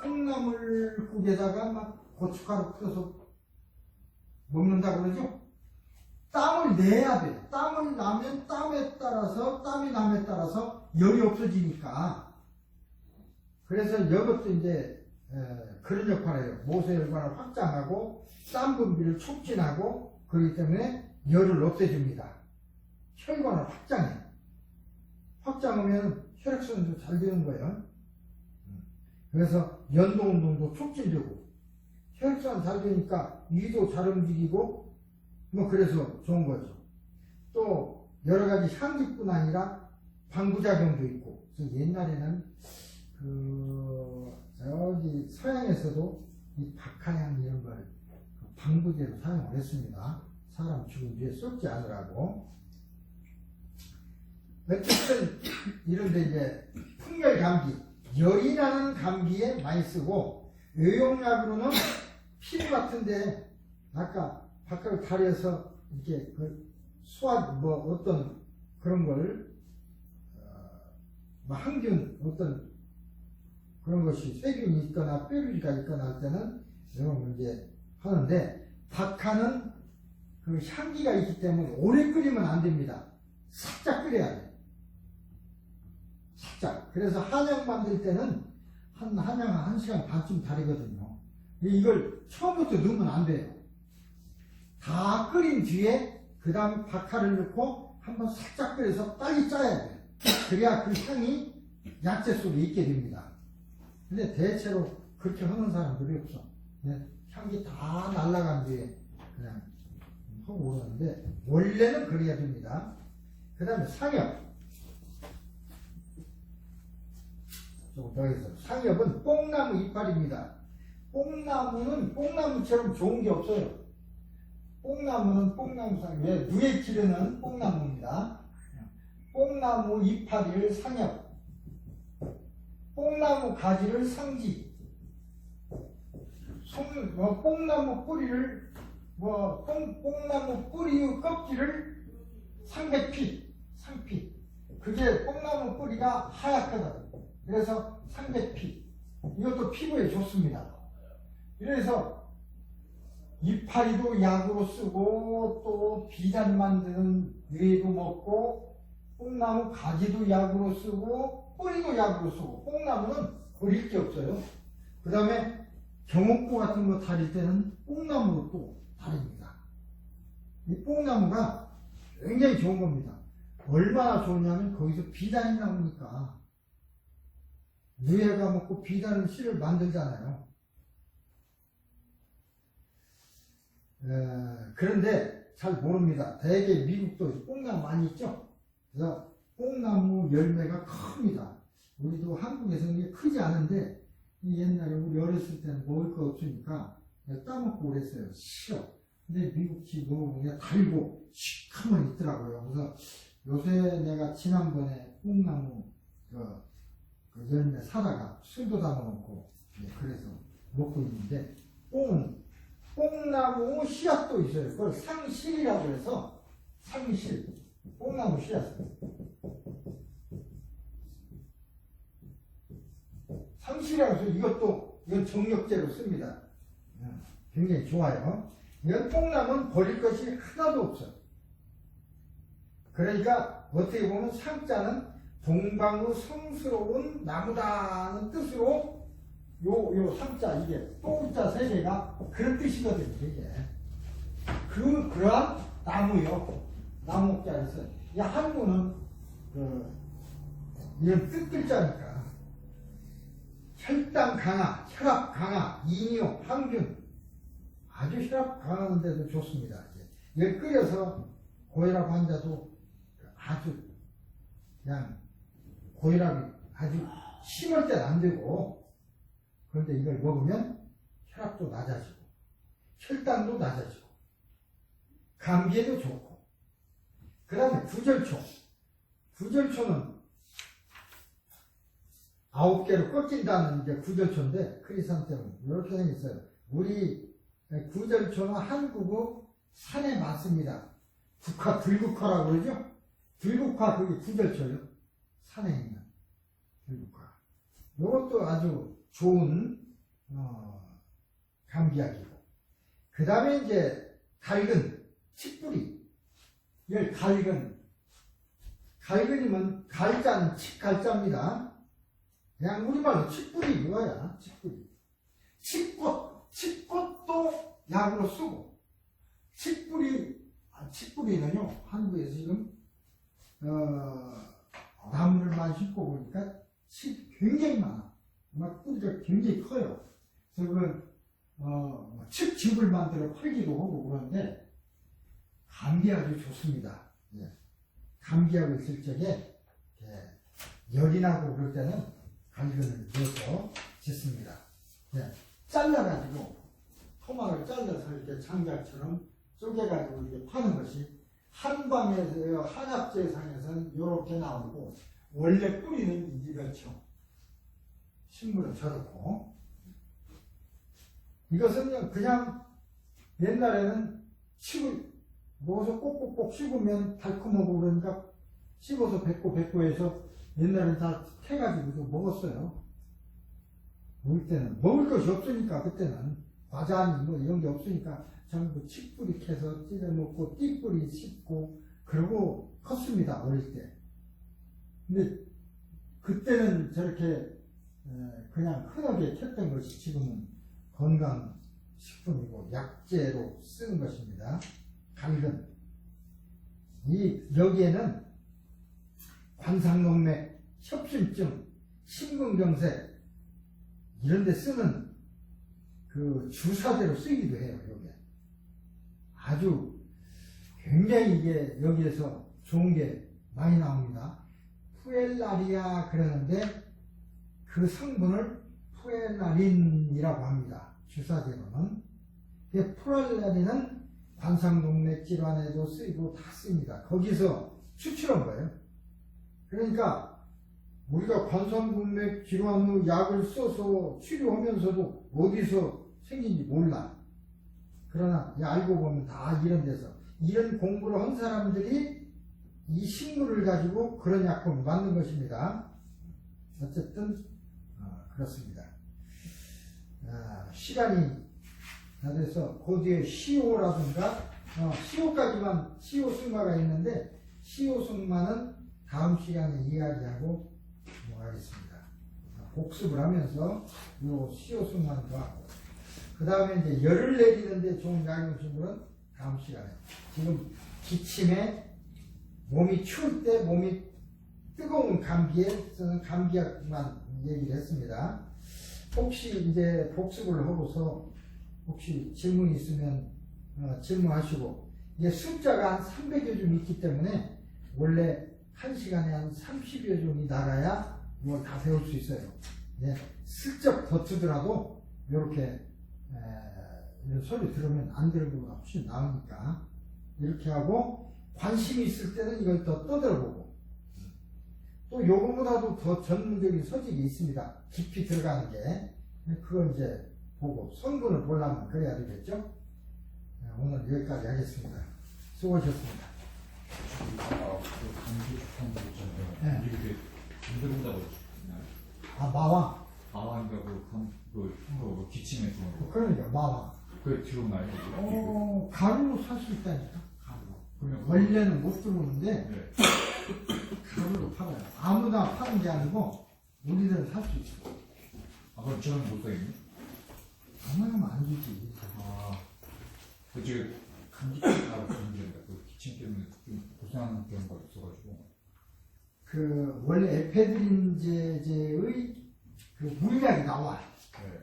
콩나물국에다가 막 고춧가루 풀어서 먹는다고 그러죠? 땀을 내야 돼. 땀을 나면 땀에 따라서 땀이 남에 따라서 열이 없어지니까. 그래서 이것도 이제 그런 역할을 해요. 모세혈관을 확장하고 땀 분비를 촉진하고 그렇기 때문에 열을 없애줍니다. 혈관을 확장해. 확장하면 혈액순환도 잘 되는 거예요. 그래서 연동운동도 촉진되고 혈액순환 잘 되니까 위도 잘 움직이고 뭐 그래서 좋은 거죠. 또 여러 가지 향기뿐 아니라 방부작용도 있고. 그래서 옛날에는 저기 서양에서도 이 박하향 이런 걸 방부제로 사용을 했습니다. 사람 죽은 뒤에 썩지 않으라고. 어쨌든 이런데 이제 풍열 감기, 열이 나는 감기에 많이 쓰고 의용약으로는 피부 같은데 아까 바깥을 가려서 이렇게 그 수화 뭐 어떤 그런 걸 항균 어떤 그런 것이 세균이 있거나 뾰루지가 있거나 할 때는 이런 걸 이제 하는데 박하는 그 향기가 있기 때문에 오래 끓이면 안 됩니다. 살짝 끓여야 돼. 살짝. 그래서 한약 만들 때는 한약 1시간 반쯤 다리거든요. 이걸 처음부터 넣으면 안 돼요. 다 끓인 뒤에 그 다음 박하를 넣고 한번 살짝 끓여서 빨리 짜야 돼요. 그래야 그 향이 약재 속에 있게 됩니다. 근데 대체로 그렇게 하는 사람들이 없어. 향기 다 날아간 뒤에 그냥 하고 오르는데 원래는 그래야 됩니다. 그 다음에 상엽. 조금 더 해서 상엽은 뽕나무 이파리입니다. 뽕나무는 뽕나무처럼 좋은 게 없어요. 뽕나무는 뽕나무상 왜 누에 기르는 뽕나무입니다. 뽕나무 이파리를 상엽, 뽕나무 가지를 상지, 뽕나무 뿌리를 뽕나무 뿌리의 껍질을 상백피, 상피. 그게 뽕나무 뿌리가 하얗거든. 그래서 상백피. 이것도 피부에 좋습니다. 그래서 이파리도 약으로 쓰고 또 비단 만드는 뇌도 먹고 뽕나무 가지도 약으로 쓰고 뿌리도 약으로 쓰고 뽕나무는 버릴 게 없어요. 그 다음에 경옥고 같은 거 다릴 때는 뽕나무로 또 다립니다. 이 뽕나무가 굉장히 좋은 겁니다. 얼마나 좋냐면 거기서 비단이 나오니까 뇌가 먹고 비단을 씨를 만들잖아요. 그런데 잘 모릅니다. 대개 미국도 뽕나무 많이 있죠. 그래서 뽕나무 열매가 큽니다. 우리도 한국에서는 이게 크지 않은데 옛날에 우리 어렸을 때는 먹을 거 없으니까 따먹고 그랬어요. 싫어. 근데 미국집 먹어보면 달고 시커먼 있더라고요. 그래서 요새 내가 지난번에 뽕나무 그 열매 사다가 술도 담아놓고 그래서 먹고 있는데, 뽕나무 씨앗도 있어요. 그걸 상실이라고 해서, 상실. 뽕나무 씨앗. 상실이라고 해서 이건 정력제로 씁니다. 굉장히 좋아요. 이건 뽕나무는 버릴 것이 하나도 없어. 그러니까 어떻게 보면 상자는 동방우 성스러운 나무다는 뜻으로 요 상자 이게 똥자 세 개가 그런 뜻이거든요. 이게 그러한 나무요. 나무자에서 이 한문은 이런 뜻글자니까 혈당 강화, 혈압 강화, 이뇨, 항균 아주 혈압 강화하는데도 좋습니다. 이걸 끓여서 고혈압 환자도 아주 그냥 고혈압이 아주 심할 때는 안 되고, 그런데 이걸 먹으면 혈압도 낮아지고 혈당도 낮아지고 감기에도 좋고, 그 다음에 구절초는 9개로 꺾인다는 이제 구절초인데, 크리산템은 이렇게 생겼어요. 우리 구절초는 한국의 산에 많습니다. 들국화라고 그러죠? 들국화 그게 구절초요. 산에 있는 들국화. 이것도 아주 좋은 감기약이고, 그 다음에 이제 갈근, 칡뿌리. 이걸 갈근이면 갈자는 칡갈자입니다. 그냥 우리말로 칡뿌리 이거야. 칡뿌리. 칡꽃도 약으로 쓰고, 칡뿌리는요 한국에서 지금 나무를만 심고 보니까 굉장히 많아. 막 뿌리가 굉장히 커요. 그래서 그건 칡즙을 만들어 팔기도 하고 그러는데, 감기약이 좋습니다. 예. 감기약을 쓸 적에 열이 나고 그럴 때는 갈근을 넣어서 짓습니다. 예. 잘라가지고 토막을 잘라서 이렇게 장작처럼 쪼개가지고 이렇게 파는 것이 한방에서 한약재상에서는 이렇게 나오고, 원래 뿌리는 이렇죠. 식물은 저렇고, 이것은 그냥 옛날에는 먹어서 꼭꼭꼭 씹으면 달콤하고 그러니까 씹어서 뱉고 해서 옛날에는 다 캐가지고 먹었어요. 먹을 때는 먹을 것이 없으니까, 그때는 과자니 뭐 이런 게 없으니까 전부 칡뿌리 캐서 찢어 먹고 띠뿌리 씹고 그러고 컸습니다, 어릴 때. 근데 그때는 저렇게 그냥 흔하게 캤던 것이 지금은 건강식품이고 약재로 쓰는 것입니다. 갈근. 여기에는 관상동맥, 협심증, 심근경색 이런 데 쓰는 그 주사대로 쓰기도 해요. 여기 아주 굉장히 이게 여기에서 좋은 게 많이 나옵니다. 푸엘라리아 그러는데 그 성분을 푸엘라린이라고 합니다. 주사제로는. 푸엘라린은 관상동맥 질환에도 쓰이고 다 씁니다. 거기서 추출한 거예요. 그러니까 우리가 관상동맥 질환의 약을 써서 치료하면서도 어디서 생긴지 몰라. 그러나 알고 보면 다 이런 데서, 이런 공부를 한 사람들이 이 식물을 가지고 그런 약품을 만든 것입니다. 어쨌든 그렇습니다. 시간이 다 돼서 그 뒤에 시오라든가 시오까지만, 시오 승마가 있는데 시오 승마는 다음 시간에 이야기하고 하겠습니다. 복습을 하면서 요 시오 승마도 하고, 그 다음에 이제 열을 내리는데 좋은 약용식물은 다음 시간에. 지금 기침에 몸이 추울 때, 몸이 뜨거운 감기에 쓰는 감기약만 얘기를 했습니다. 혹시 이제 복습을 하고서 혹시 질문이 있으면 질문하시고, 이게 숫자가 한 300여 종 있기 때문에 원래 1시간에 한 30여 종이 나가야 이걸 다 배울 수 있어요. 예, 슬쩍 버티더라도 이렇게 이런 소리 들으면 안 들은 것보다 훨씬 나으니까 이렇게 하고, 관심이 있을 때는 이걸 더 떠들어보고, 또 요거보다도 더 전문적인 서식이 있습니다. 깊이 들어가는 게. 그건 이제 보고 성분을 보려면 그래야 되겠죠? 네, 오늘 여기까지 하겠습니다. 수고하셨습니다. 감기 좋다는 거 있잖아요. 네. 이렇게 힘들다고 그러나요? 아, 마왕. 아한가 기침에 주는 거. 그러니까 마왕. 그게 들어오나요? 가루로 살 수 있다니까. 가루로. 그러면 원래는 못 들어오는데 네. 가루로 팔아요. 아무나 파는 게 아니고 우리들은 살 수 있어. 아 그럼 저는 못 사겠네? 아무나 안 주지. 그 지금 감기가 그 기침 때문에 좀 고생하는 경우가 있어가지고. 그 원래 에페드린제의 그 물약이 나와. 네.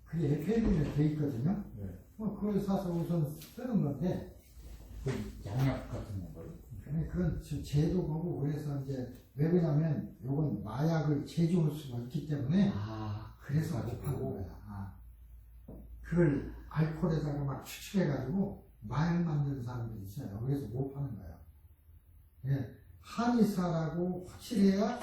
그게 에페드린에 돼 있거든요. 네. 그걸 사서 우선 쓰는 건데, 그 양약 같은 건가요? 근데 그건 지금 제도고 그래서 이제 왜 그러냐면 요건 마약을 제조할 수가 있기 때문에 그래서 못 파는 거야. 그걸 알코올에다가 막 추출해가지고 마약 만드는 사람들이 있어요. 그래서 못 파는 거예요. 예, 한의사라고 확실해야